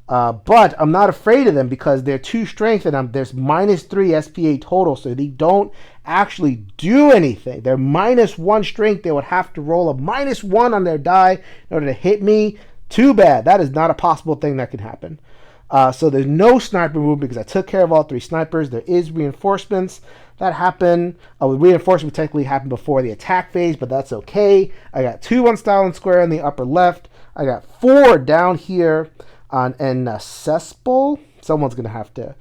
but I'm not afraid of them because they're 2 strength, and there's -3 SPA total, so they don't actually do anything. They're -1 strength. They would have to roll a -1 on their die in order to hit me. Too bad. That is not a possible thing that can happen. So there's no sniper movement because I took care of all 3 snipers. There is reinforcements that happen. Reinforcements technically happen before the attack phase, but that's okay. I got 2 on Stalin Square in the upper left. I got 4 down here on Cespol. Someone's going to have to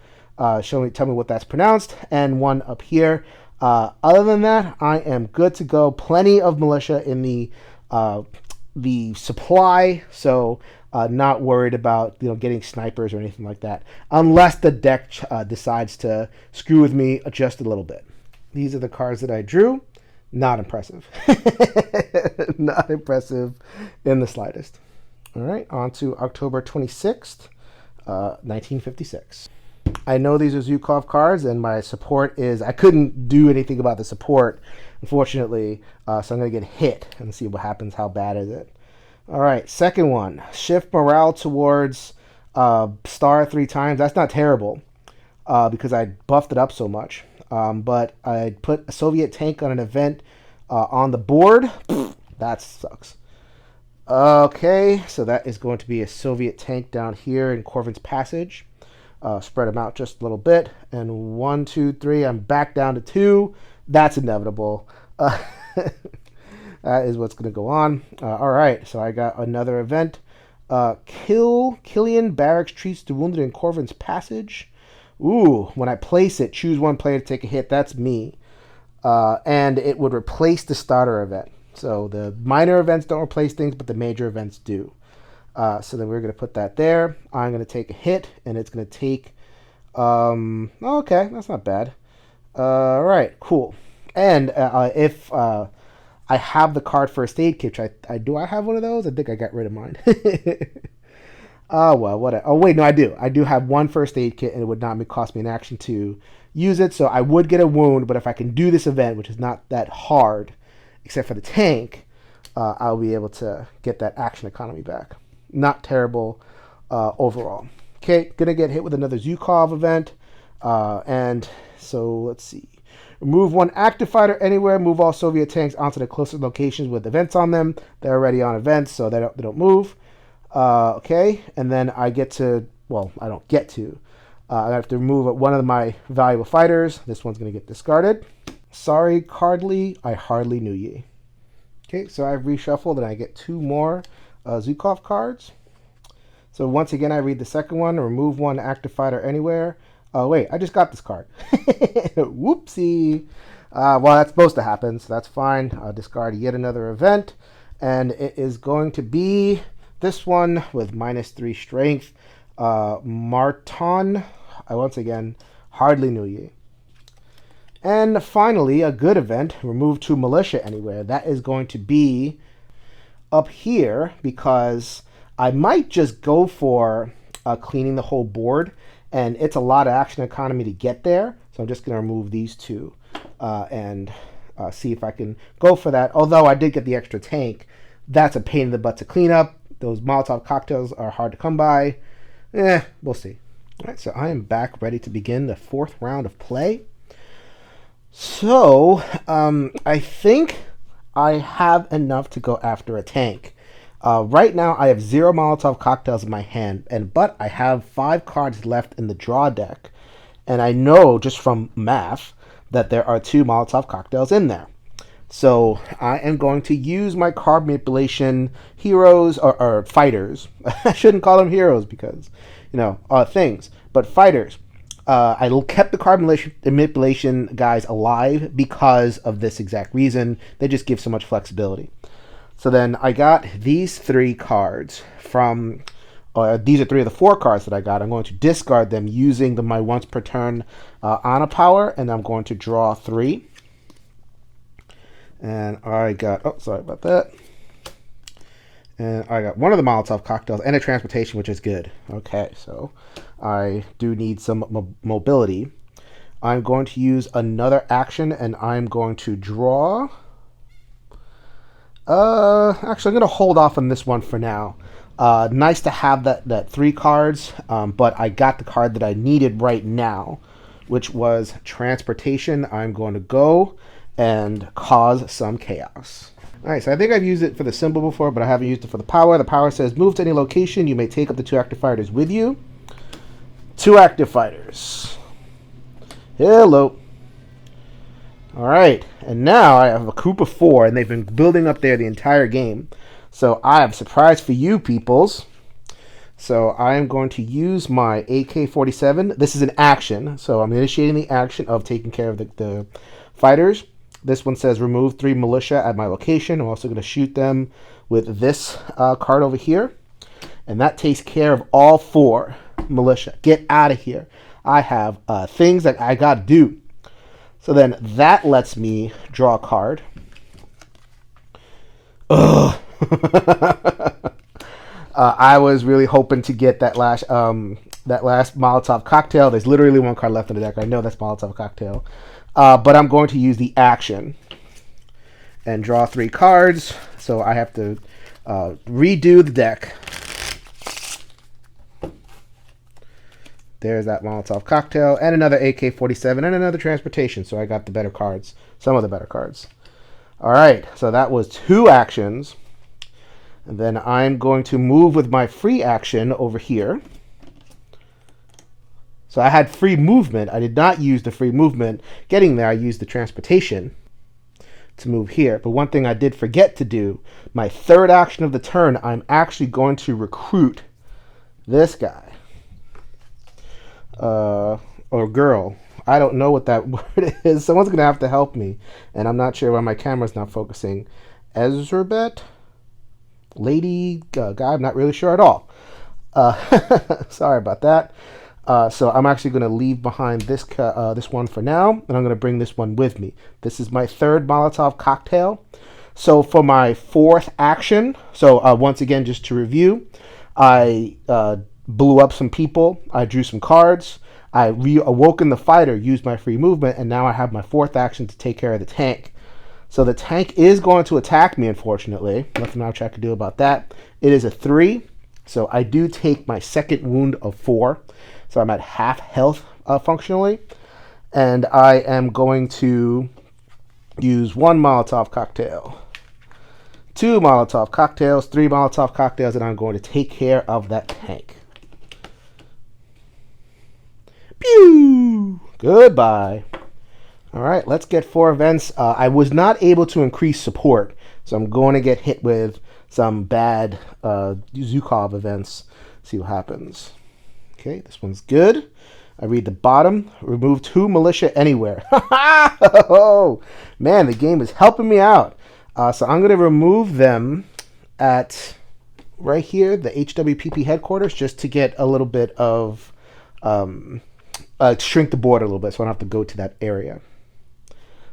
tell me what that's pronounced. And 1 up here. Other than that, I am good to go. Plenty of militia in the supply, so not worried about getting snipers or anything like that, unless the deck decides to screw with me just a little bit. These are the cards that I drew. Not impressive. Not impressive in the slightest. All right, on to October 26th, 1956. I know these are Zhukov cards, and my support is... I couldn't do anything about the support, unfortunately, so I'm going to get hit and see what happens. How bad is it? All right, second one. Shift morale towards Star 3 times. That's not terrible because I buffed it up so much. But I put a Soviet tank on an event on the board. That sucks. Okay, so that is going to be a Soviet tank down here in Corvin's Passage. Spread them out just a little bit. And 1, 2, 3. I'm back down to 2. That's inevitable. That is what's going to go on. All right, so I got another event. Killian Barracks treats the wounded in Corvin's Passage. Ooh, when I place it, choose one player to take a hit. That's me. And it would replace the starter event. So the minor events don't replace things, but the major events do. So then we're going to put that there. I'm going to take a hit, and it's going to take... okay, that's not bad. All right, cool. And if I have the card First Aid Kit, do I have one of those? I think I got rid of mine. Oh, well, what? Oh, wait, no, I do. I do have one First Aid Kit, and it would not cost me an action to use it. So I would get a wound, but if I can do this event, which is not that hard, except for the tank, I'll be able to get that action economy back. Not terrible overall. Okay, gonna get hit with another Zhukov event. And so let's see. Remove one active fighter anywhere. Move all Soviet tanks onto the closest locations with events on them. They're already on events, so they don't move. Okay, and then I get to, well, I don't get to. I have to remove one of my valuable fighters. This one's going to get discarded. Sorry, Cardly, I hardly knew ye. Okay, so I've reshuffled and I get 2 more Zhukov cards. So once again, I read the second one. Remove one active fighter anywhere. Oh, wait, I just got this card. Whoopsie. Well, that's supposed to happen, so that's fine. I'll discard yet another event. And it is going to be this one with -3 strength. Marton, I once again hardly knew ye. And finally, a good event, remove 2 militia anywhere. That is going to be up here because I might just go for cleaning the whole board. And it's a lot of action economy to get there. So I'm just going to remove these 2 and see if I can go for that. Although I did get the extra tank, that's a pain in the butt to clean up. Those Molotov cocktails are hard to come by. We'll see. All right, so I am back ready to begin the 4th round of play. So I think I have enough to go after a tank. Right now I have 0 Molotov cocktails in my hand, but I have 5 cards left in the draw deck. And I know just from math that there are 2 Molotov cocktails in there. So I am going to use my card manipulation heroes or fighters. I shouldn't call them heroes because, things, but fighters. I kept the card manipulation guys alive because of this exact reason. They just give so much flexibility. So then I got these 3 cards from, these are 3 of the 4 cards that I got. I'm going to discard them using my once per turn Ana power, and I'm going to draw 3. And I got, sorry about that. And I got one of the Molotov cocktails and a transportation, which is good. Okay, so I do need some mobility. I'm going to use another action, and I'm going to draw. Actually, I'm going to hold off on this one for now. Nice to have that 3 cards, but I got the card that I needed right now, which was transportation. I'm going to go and cause some chaos. All right, so I think I've used it for the symbol before, but I haven't used it for the power. The power says, move to any location. You may take up to 2 active fighters with you. 2 active fighters. Hello. All right, and now I have a group of 4, and they've been building up there the entire game. So I have a surprise for you peoples. So I am going to use my AK-47. This is an action, so I'm initiating the action of taking care of the fighters. This one says remove 3 militia at my location. I'm also going to shoot them with this card over here. And that takes care of all 4 militia. Get out of here. I have things that I got to do. So then that lets me draw a card. Ugh. I was really hoping to get that last Molotov cocktail. There's literally 1 card left in the deck. I know that's Molotov cocktail. But I'm going to use the action and draw 3 cards. So I have to redo the deck. There's that Molotov cocktail and another AK-47 and another transportation. So I got the better cards, some of the better cards. All right, so that was 2 actions. And then I'm going to move with my free action over here. So I had free movement. I did not use the free movement. Getting there, I used the transportation to move here. But one thing I did forget to do, my 3rd action of the turn, I'm actually going to recruit this guy. Or girl. I don't know what that word is. Someone's going to have to help me. And I'm not sure why my camera's not focusing. Ezrabet? Lady guy, I'm not really sure at all. Sorry about that. So I'm actually going to leave behind this one for now, and I'm going to bring this one with me. This is my 3rd Molotov cocktail. So for my 4th action, so once again, just to review, I blew up some people, I drew some cards, I awoken the fighter, used my free movement, and now I have my 4th action to take care of the tank. So the tank is going to attack me, unfortunately. Nothing much I can do about that. It is a 3, so I do take my 2nd wound of 4. So I'm at half health functionally. And I am going to use 1 Molotov cocktail, 2 Molotov cocktails, 3 Molotov cocktails, and I'm going to take care of that tank. Pew! Goodbye. All right, let's get 4 events. I was not able to increase support, so I'm going to get hit with some bad Zukov events. See what happens. Okay, this one's good. I read the bottom. Remove 2 militia anywhere. Oh, man, the game is helping me out. So I'm going to remove them at right here, the HWPP headquarters, just to get a little bit of shrink the board a little bit, so I don't have to go to that area.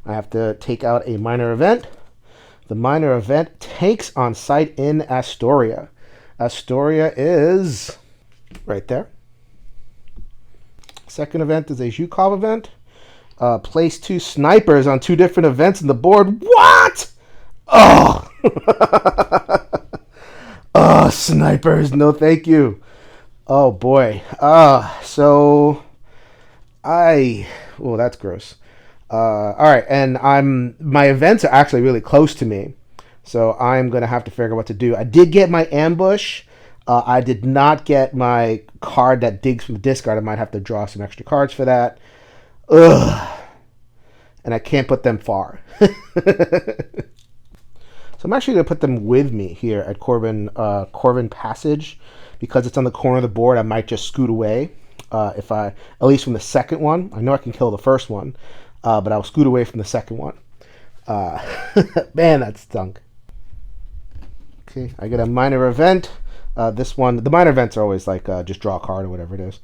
I have to take out a minor event. The minor event tanks on site in Astoria. Astoria is right there. Second event is a Zhukov event. Place 2 snipers on 2 different events in the board. What? Oh! Oh, snipers. No, thank you. Oh, boy. Oh, that's gross. All right, and my events are actually really close to me, so I'm gonna have to figure out what to do. I did get my ambush. I did not get my card that digs from the discard. I might have to draw some extra cards for that. Ugh. And I can't put them far. So I'm actually gonna put them with me here at Corvin Passage, because it's on the corner of the board. I might just scoot away if at least from the second one. I know I can kill the first one. But I'll scoot away from the second one. Man, that stunk. Okay, I get a minor event. This one, the minor events are always like just draw a card or whatever it is.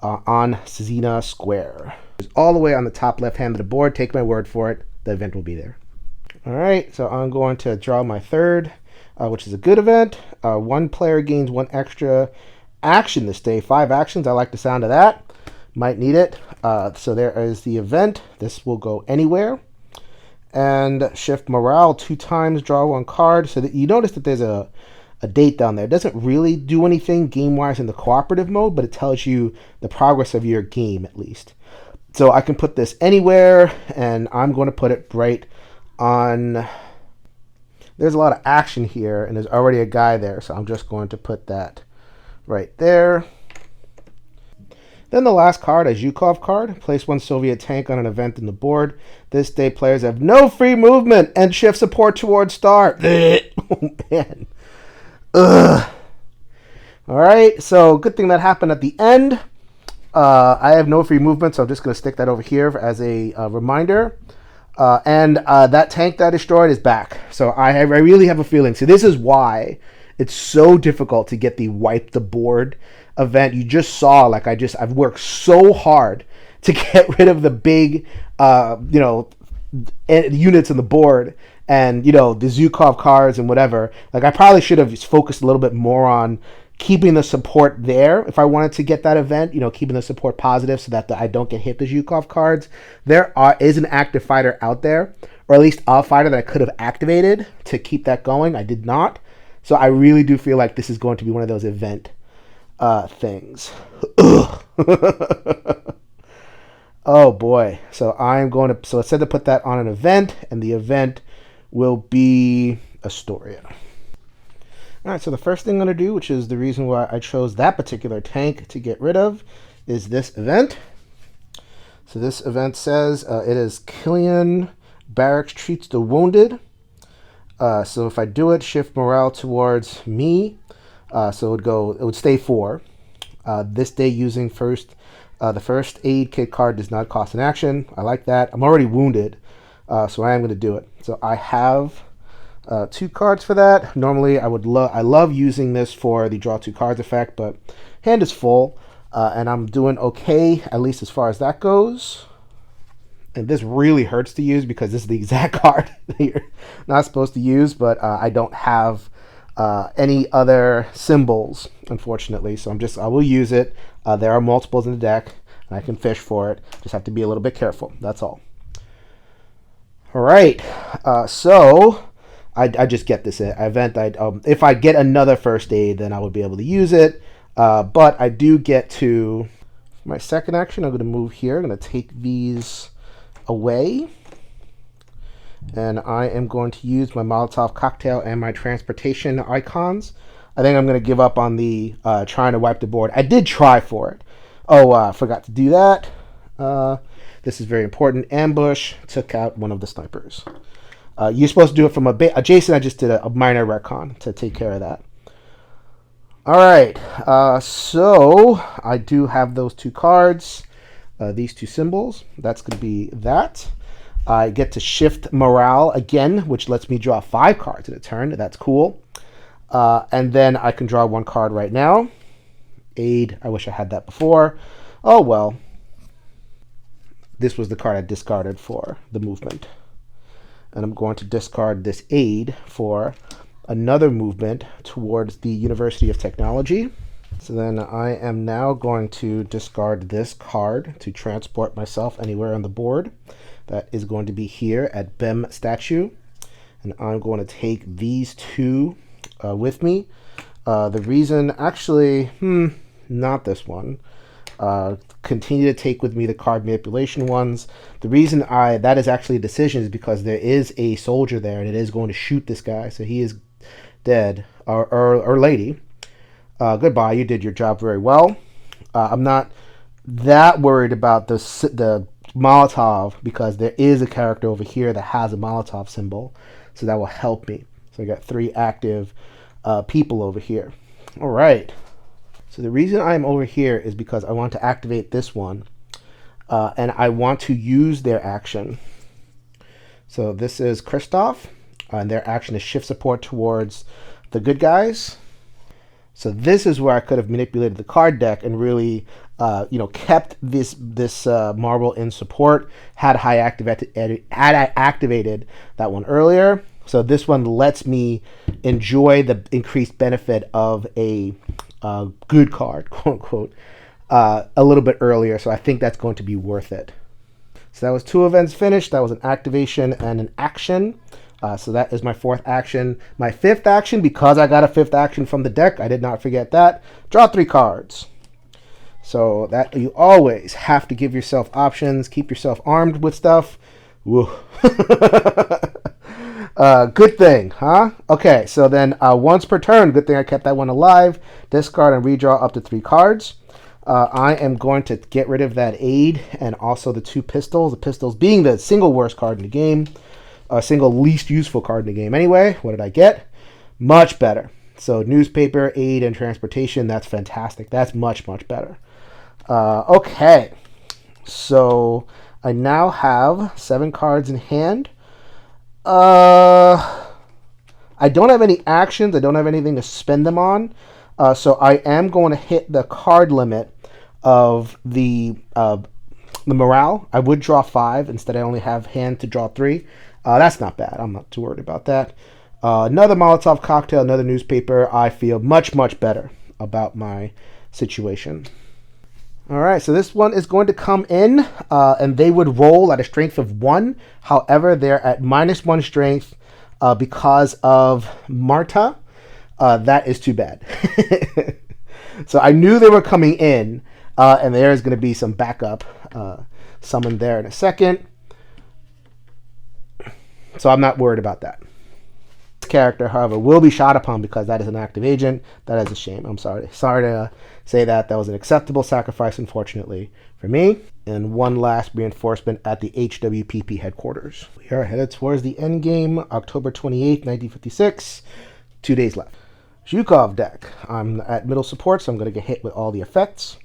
On Szene Square. It's all the way on the top left hand of the board. Take my word for it. The event will be there. All right, so I'm going to draw my 3rd, which is a good event. 1 player gains 1 extra action this day. 5 actions. I like the sound of that. Might need it. So there is the event. This will go anywhere. And shift morale 2 times, draw 1 card. So that you notice that there's a date down there. It doesn't really do anything game-wise in the cooperative mode, but it tells you the progress of your game at least. So I can put this anywhere, and I'm going to put it right on... There's a lot of action here, and there's already a guy there, so I'm just going to put that right there. Then the last card, a Zhukov card. Place 1 Soviet tank on an event in the board. This day players have no free movement and shift support towards start. Oh, man. Ugh. All right, so good thing that happened at the end. I have no free movement, so I'm just going to stick that over here as a reminder. And that tank that I destroyed is back. So I really have a feeling. See, this is why it's so difficult to get the wipe the board event. You just saw, like I've worked so hard to get rid of the big, units on the board, and the Zhukov cards and whatever. Like I probably should have focused a little bit more on keeping the support there if I wanted to get that event. Keeping the support positive so that I don't get hit the Zhukov cards. There is an active fighter out there, or at least a fighter that I could have activated to keep that going. I did not. So I really do feel like this is going to be one of those event things. Oh boy. So I'm going to, so it said to put that on an event, and the event will be Astoria. All right, so the first thing I'm going to do, which is the reason why I chose that particular tank to get rid of, is this event. So this event says it is Killian Barracks treats the wounded. So if I do it, shift morale towards me. So it would stay 4. This day using the first aid kit card does not cost an action. I like that. I'm already wounded, so I am going to do it. So I have 2 cards for that. Normally I love using this for the draw 2 cards effect, but hand is full, and I'm doing okay, at least as far as that goes. And this really hurts to use because this is the exact card that you're not supposed to use, but I don't have any other symbols, unfortunately, so I will use it. There are multiples in the deck, and I can fish for it. Just have to be a little bit careful, that's all. All right, so I just get this event. If I get another first aid, then I would be able to use it, but I do get to, for my second action, I'm going to move here. I'm going to take these away, and I am going to use my Molotov cocktail and my transportation icons. I think I'm going to give up on the trying to wipe the board. I did try for it. Oh, I forgot to do that. This is very important. Ambush took out one of the snipers. You're supposed to do it from Jason, I just did a minor retcon to take care of that. All right, so I do have those 2 cards. These 2 symbols. That's going to be that. I get to shift morale again, which lets me draw 5 cards in a turn. That's cool. And then I can draw 1 card right now. Aid. I wish I had that before. Oh well. This was the card I discarded for the movement. And I'm going to discard this aid for another movement towards the University of Technology. So then I am now going to discard this card to transport myself anywhere on the board. That is going to be here at BEM statue. And I'm going to take these 2 with me. The reason, actually, not this one. Continue to take with me the card manipulation ones. The reason that is actually a decision is because there is a soldier there, and it is going to shoot this guy. So he is dead, or lady. Goodbye, you did your job very well. I'm not that worried about the Molotov because there is a character over here that has a Molotov symbol, so that will help me. So I got 3 active people over here. All right. So the reason I'm over here is because I want to activate this one, and I want to use their action. So this is Christoph, and their action is shift support towards the good guys. So this is where I could have manipulated the card deck and really, kept this marble in support. Had I activated that one earlier. So this one lets me enjoy the increased benefit of a good card, quote unquote, a little bit earlier. So I think that's going to be worth it. So that was 2 events finished. That was an activation and an action. So that is my 4th action. My 5th action, because I got a 5th action from the deck, I did not forget that. Draw 3 cards. So that you always have to give yourself options. Keep yourself armed with stuff. Woo. Good thing, huh? Okay, so then once per turn, good thing I kept that one alive. Discard and redraw up to 3 cards. I am going to get rid of that aid and also the 2 pistols. The pistols being the single worst card in the game. Single least useful card in the game anyway. What did I get? Much better. So newspaper, aid, and transportation, that's fantastic. That's much, much better. Okay. So I now have 7 cards in hand. I don't have any actions. I don't have anything to spend them on. So I am going to hit the card limit of the morale. I would draw 5. Instead, I only have hand to draw 3. That's not bad. I'm not too worried about that. Another Molotov cocktail, another newspaper. I feel much, much better about my situation. All right, so this one is going to come in, and they would roll at a strength of 1. However, they're at -1 strength because of Marta. That is too bad. So I knew they were coming in, and there's going to be some backup summon there in a second. So I'm not worried about that. This character, however, will be shot upon because that is an active agent. That is a shame. I'm sorry. Sorry to say that. That was an acceptable sacrifice, unfortunately, for me. And one last reinforcement at the HWPP headquarters. We are headed towards the end game, October 28th, 1956. 2 days left. Zhukov deck. I'm at middle support, so I'm going to get hit with all the effects.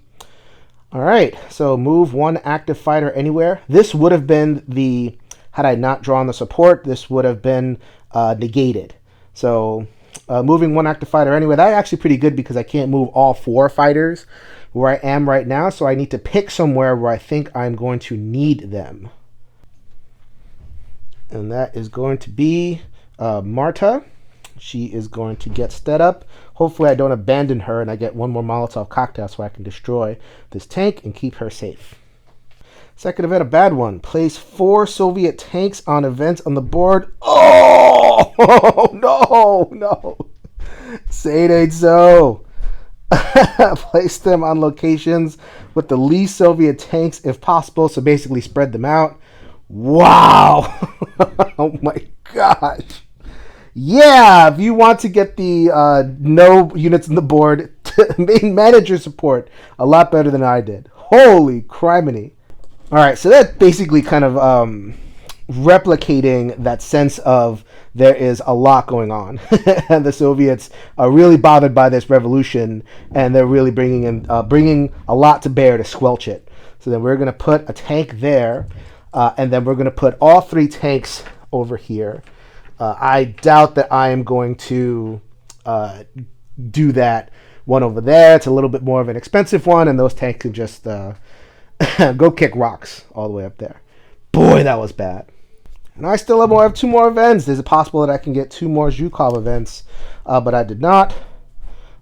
All right, so move one active fighter anywhere. This would have been the, had I not drawn the support, this would have been negated. So moving one active fighter anywhere, that's actually pretty good because I can't move all 4 fighters where I am right now, so I need to pick somewhere where I think I'm going to need them. And that is going to be Marta. She is going to get stead up. Hopefully I don't abandon her and I get one more Molotov cocktail so I can destroy this tank and keep her safe. Second event, a bad one. Place 4 Soviet tanks on events on the board. Oh, no. Say it ain't so. Place them on locations with the least Soviet tanks if possible, so basically spread them out. Wow. Oh my gosh. Yeah, if you want to get the no units on the board, main manager support a lot better than I did. Holy criminy. All right, so that's basically kind of replicating that sense of there is a lot going on. And the Soviets are really bothered by this revolution, and they're really bringing a lot to bear to squelch it. So then we're going to put a tank there, and then we're going to put all 3 tanks over here. I doubt that I am going to do that one over there. It's a little bit more of an expensive one, and those tanks can just go kick rocks all the way up there. Boy, that was bad. And I still have 2 more events. There's a possible that I can get 2 more Zhukov events, but I did not.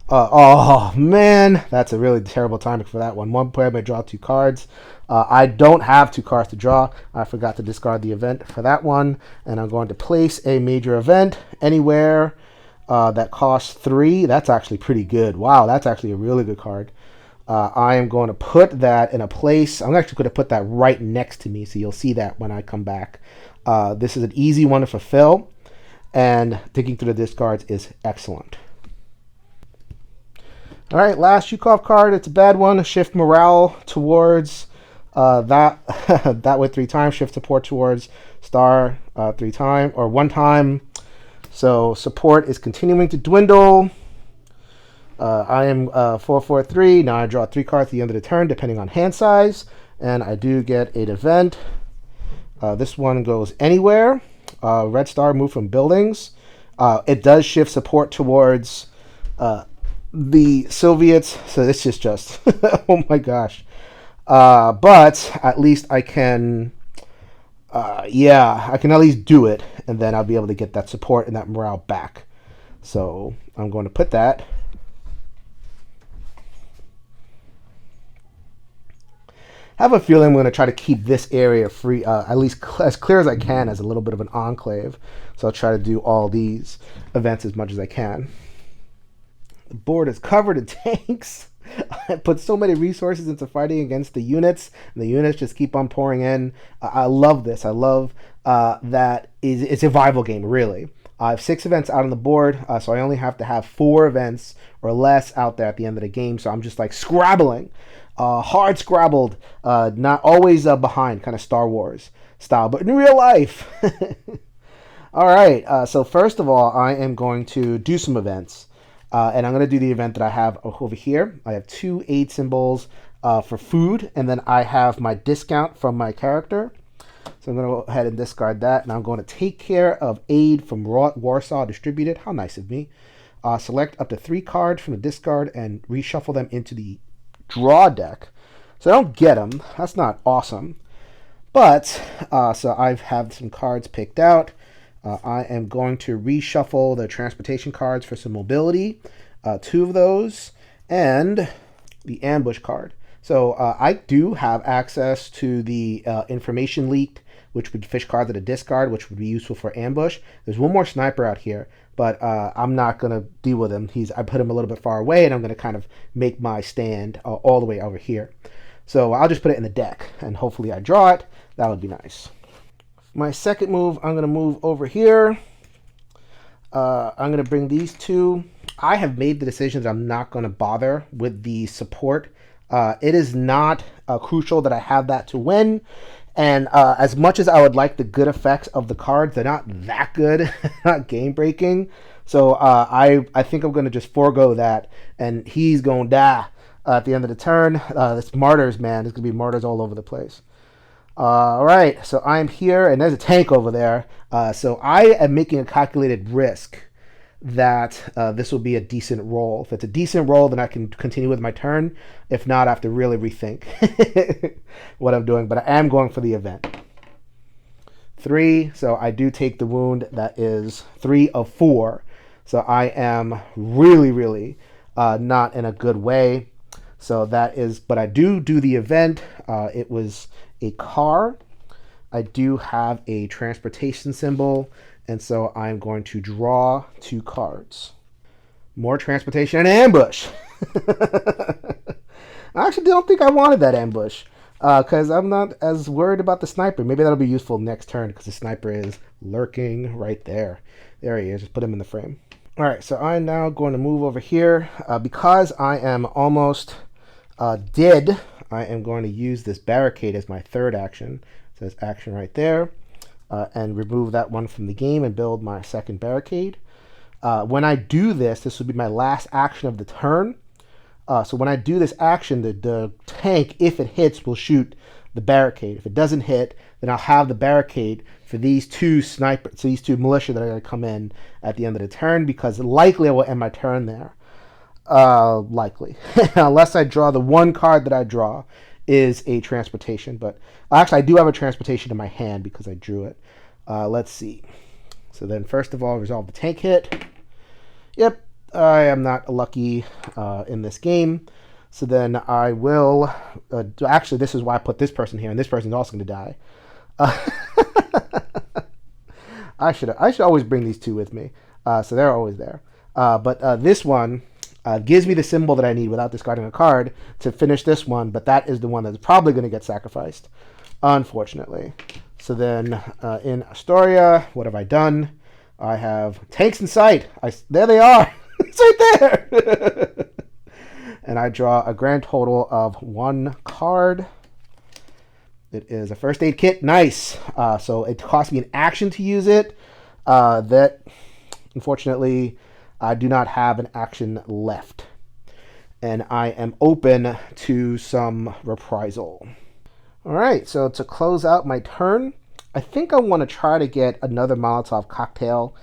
Oh, man. That's a really terrible timing for that one. One player may draw 2 cards. I don't have 2 cards to draw. I forgot to discard the event for that one. And I'm going to place a major event anywhere that costs 3. That's actually pretty good. Wow, that's actually a really good card. I am going to put that in a place. I'm actually going to put that right next to me, so you'll see that when I come back. This is an easy one to fulfill, and digging through the discards is excellent. All right, last Zhukov card. It's a bad one. Shift morale towards that way 3 times. Shift support towards star 3 times or 1 time. So support is continuing to dwindle. I am 4-4-3. Now I draw 3 cards at the end of the turn, depending on hand size, and I do get an event. This one goes anywhere. Red star, move from buildings. It does shift support towards the Soviets, so this is just oh my gosh. But at least I can, I can at least do it, and then I'll be able to get that support and that morale back. So I'm going to put that. I have a feeling I'm going to try to keep this area free, at least as clear as I can, as a little bit of an enclave. So I'll try to do all these events as much as I can. The board is covered in tanks. I put so many resources into fighting against the units, and the units just keep on pouring in. I love this. I love that it's a survival game, really. I have 6 events out on the board, so I only have to have 4 events or less out there at the end of the game. So I'm just like scrabbling. Hard scrabbled, not always behind, kind of Star Wars style, but in real life. All right, so first of all, I am going to do some events, and I'm going to do the event that I have over here. I have 2 aid symbols for food, and then I have my discount from my character. So I'm going to go ahead and discard that, and I'm going to take care of aid from Warsaw Distributed. How nice of me. Select up to 3 cards from the discard and reshuffle them into the draw deck. So I don't get them. That's not awesome. But, so I have some cards picked out. I am going to reshuffle the transportation cards for some mobility. 2 of those. And the ambush card. So I do have access to the information leaked, which would fish cards at a discard, which would be useful for ambush. There's one more sniper out here, but I'm not gonna deal with him. I put him a little bit far away, and I'm gonna kind of make my stand all the way over here. So I'll just put it in the deck, and hopefully I draw it. That would be nice. My second move, I'm gonna move over here. I'm gonna bring these two. I have made the decision that I'm not gonna bother with the support. It is not crucial that I have that to win. And as much as I would like the good effects of the cards, they're not that good, not game breaking. So I think I'm going to just forego that. And he's going to die at the end of the turn. It's martyrs, man. There's going to be martyrs all over the place. All right, so I'm here, and there's a tank over there. So I am making a calculated risk that this will be a decent roll. If it's a decent roll, then I can continue with my turn. If not, I have to really rethink what I'm doing. But I am going for the event. 3, so I do take the wound. That is 3 of 4. So I am really not in a good way. So that is, but I do the event. It was a car. I do have a transportation symbol. And so I'm going to draw 2 cards. More transportation and ambush. I actually don't think I wanted that ambush because I'm not as worried about the sniper. Maybe that'll be useful next turn because the sniper is lurking right there. There he is. Just put him in the frame. All right, so I'm now going to move over here. Because I am almost dead, I am going to use this barricade as my third action. It says action right there. And remove that one from the game and build my second barricade. When I do this, this will be my last action of the turn. So when I do this action, the tank, if it hits, will shoot the barricade. If it doesn't hit, then I'll have the barricade for these 2 snipers, so these 2 militia that are going to come in at the end of the turn, because likely I will end my turn there. Likely. Unless I draw the one card that I draw is a transportation, but actually I do have a transportation in my hand because I drew it. Let's see. So then first of all, resolve the tank hit. Yep, I am not lucky in this game. So then I will, actually this is why I put this person here, and this person is also going to die. I should always bring these 2 with me. So they're always there. But this one gives me the symbol that I need without discarding a card to finish this one, but that is the one that's probably going to get sacrificed, unfortunately. So then in Astoria, what have I done? I have tanks in sight. There they are. It's right there. And I draw a grand total of 1 card. It is a first aid kit. Nice. So it cost me an action to use it. That, unfortunately, I do not have an action left. And I am open to some reprisal. All right, so to close out my turn, I think I want to try to get another Molotov cocktail.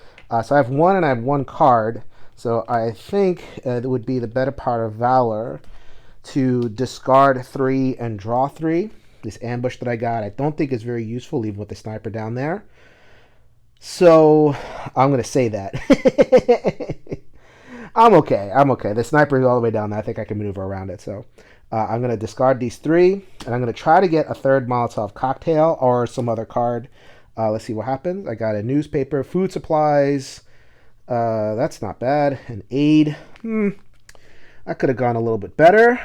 So I have 1 and I have 1 card. So I think it would be the better part of Valor to discard 3 and draw 3. This ambush that I got, I don't think is very useful, even with the sniper down there. So I'm going to say that. I'm okay. The sniper is all the way down there. I think I can maneuver around it. So I'm going to discard these 3, and I'm going to try to get a third Molotov cocktail or some other card. Let's see what happens. I got a newspaper, food supplies. That's not bad. An aid. I could have gone a little bit better.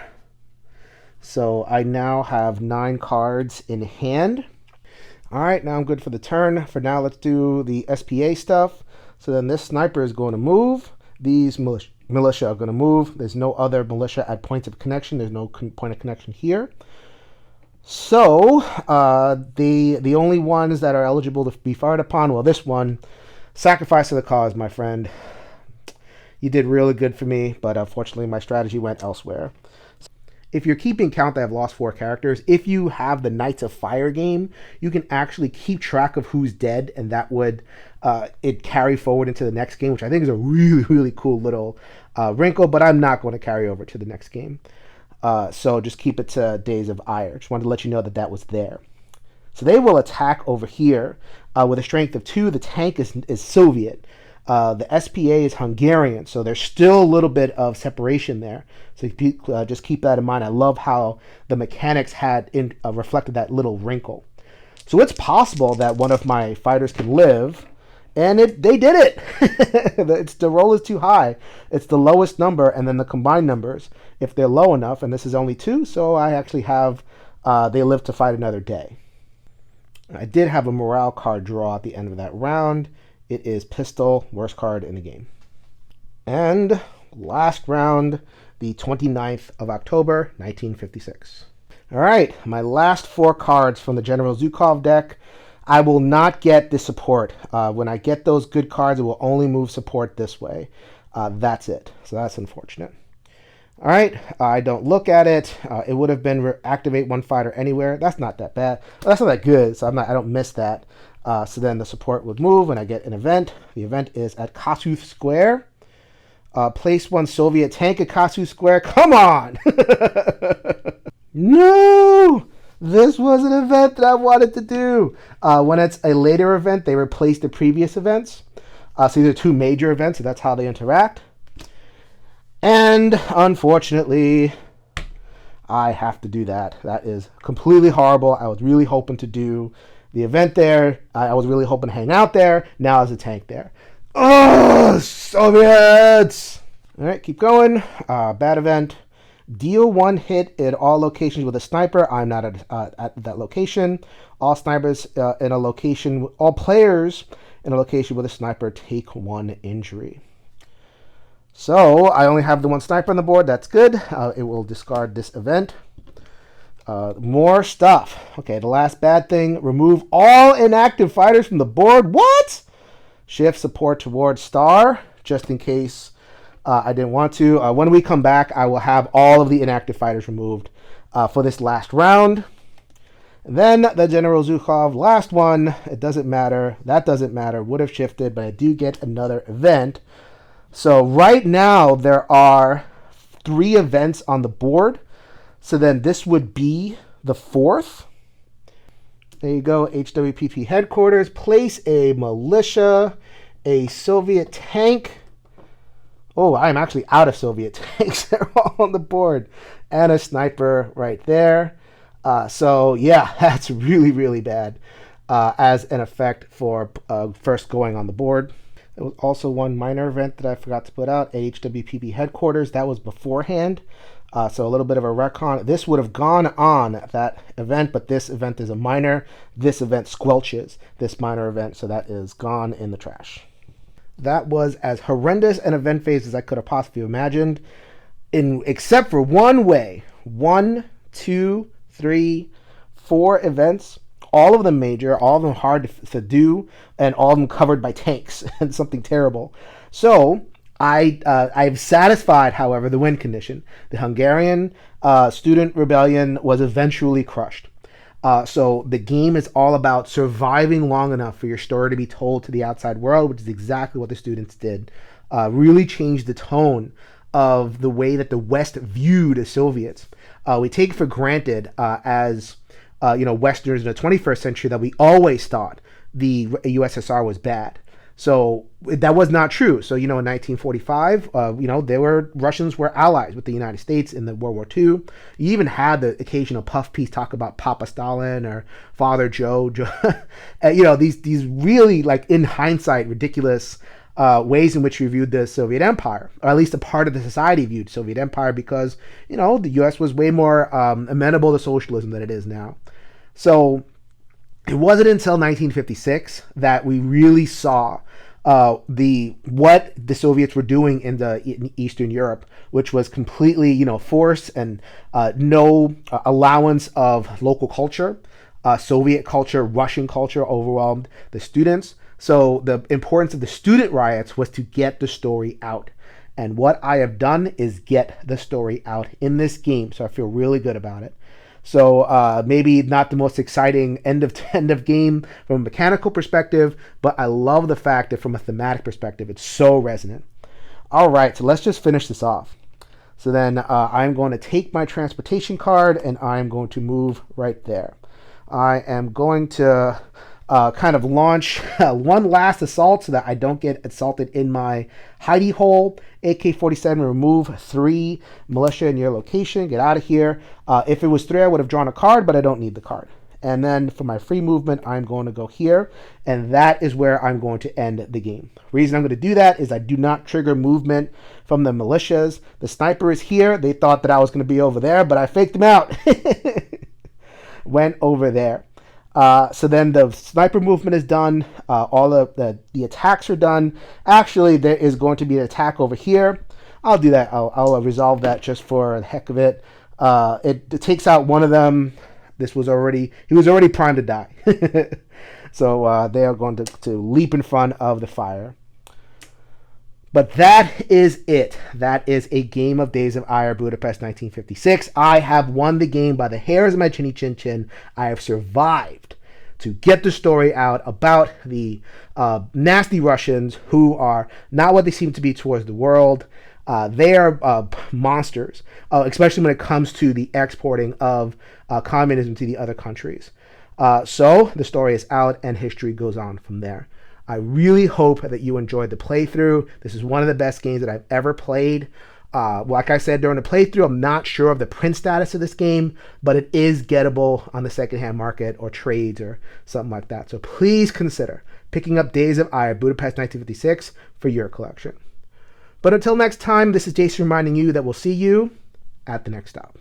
So I now have 9 cards in hand. All right, now I'm good for the turn. For now, let's do the SPA stuff. So then this sniper is going to move. These militia are going to move. There's no other militia at points of connection. There's no point of connection here. So the only ones that are eligible to be fired upon, well, this one, sacrifice to the cause, my friend. You did really good for me, but unfortunately my strategy went elsewhere. If you're keeping count that I've lost 4 characters, if you have the Knights of Fire game, you can actually keep track of who's dead, and that would it carry forward into the next game, which I think is a really cool little wrinkle, but I'm not going to carry over to the next game. So just keep it to Days of Ire. Just wanted to let you know that that was there. So they will attack over here with a strength of 2. The tank is Soviet. The SPA is Hungarian, so there's still a little bit of separation there. So just keep that in mind. I love how the mechanics had reflected that little wrinkle. So it's possible that one of my fighters can live, and they did it. The roll is too high. It's the lowest number, and then the combined numbers, if they're low enough, and this is only 2, so I actually have, they live to fight another day. I did have a morale card draw at the end of that round. It is Pistol, worst card in the game. And last round, the 29th of October, 1956. All right, my last 4 cards from the General Zhukov deck. I will not get the support. When I get those good cards, it will only move support this way. That's it. So that's unfortunate. All right, I don't look at it. It would have been activate 1 fighter anywhere. That's not that bad. Well, that's not that good, so I don't miss that. So then the support would move, and I get an event. The event is at Kossuth Square. Place 1 Soviet tank at Kossuth Square. Come on! No! This was an event that I wanted to do. When it's a later event, they replace the previous events. So these are 2 major events, so that's how they interact. And unfortunately, I have to do that. That is completely horrible. I was really hoping to do the event there. I was really hoping to hang out there. Now there's a tank there. Oh, Soviets! All right, keep going. Bad event. Deal 1 hit at all locations with a sniper. I'm not at that location. All snipers in a location, all players in a location with a sniper take 1 injury. So I only have the 1 sniper on the board. That's good. It will discard this event. More stuff. Okay, the last bad thing. Remove all inactive fighters from the board. What? Shift support towards star, just in case I didn't want to. When we come back, I will have all of the inactive fighters removed for this last round. And then the General Zhukov, last one. It doesn't matter. That doesn't matter. Would have shifted, but I do get another event. So right now, there are 3 events on the board. So then this would be the 4th. There you go, HWPP headquarters. Place a militia, a Soviet tank. Oh, I'm actually out of Soviet tanks. They're all on the board. And a sniper right there. So yeah, that's really, really bad as an effect for first going on the board. There was also 1 minor event that I forgot to put out at HWPP headquarters. That was beforehand. So a little bit of a retcon. This would have gone on that event, but this event is a minor. This event squelches this minor event, so that is gone in the trash. That was as horrendous an event phase as I could have possibly imagined, except for one way. 1, 2, 3, 4 events. All of them major, all of them hard to do, and all of them covered by tanks and something terrible. So I've satisfied, however, the win condition. The Hungarian student rebellion was eventually crushed. So the game is all about surviving long enough for your story to be told to the outside world, which is exactly what the students did. Really changed the tone of the way that the West viewed the Soviets. We take it for granted as Westerners in the 21st century that we always thought the USSR was bad. So that was not true. So, in 1945, Russians were allies with the United States in the World War II. You even had the occasional puff piece talk about Papa Stalin or Father Joe. These really, like, in hindsight, ridiculous ways in which we viewed the Soviet Empire, or at least a part of the society viewed Soviet Empire, because, the U.S. was way more amenable to socialism than it is now. So it wasn't until 1956 that we really saw what the Soviets were doing in Eastern Europe, which was completely, force and no allowance of local culture. Soviet culture, Russian culture overwhelmed the students. So the importance of the student riots was to get the story out. And what I have done is get the story out in this game. So I feel really good about it. So maybe not the most exciting end of game from a mechanical perspective, but I love the fact that from a thematic perspective, it's so resonant. All right, so let's just finish this off. So then I'm going to take my transportation card and I'm going to move right there. I am going to kind of launch one last assault so that I don't get assaulted in my hidey hole. AK-47, remove 3 militia in your location. Get out of here. If it was 3, I would have drawn a card, but I don't need the card. And then for my free movement, I'm going to go here, and that is where I'm going to end the game. Reason I'm going to do that is I do not trigger movement from the militias. The sniper is here. They thought that I was going to be over there, but I faked them out. Went over there. So then the sniper movement is done. All of the attacks are done. Actually, there is going to be an attack over here. I'll do that. I'll resolve that just for the heck of it. It takes out one of them. He was already primed to die. So they are going to leap in front of the fire. But that is it. That is a game of Days of Ire, Budapest 1956. I have won the game by the hairs of my chinny chin chin. I have survived to get the story out about the nasty Russians who are not what they seem to be towards the world. They are monsters, especially when it comes to the exporting of communism to the other countries. So the story is out and history goes on from there. I really hope that you enjoyed the playthrough. This is one of the best games that I've ever played. Like I said during the playthrough, I'm not sure of the print status of this game, but it is gettable on the secondhand market or trades or something like that. So please consider picking up Days of Ire, Budapest 1956 for your collection. But until next time, this is Jason reminding you that we'll see you at the next stop.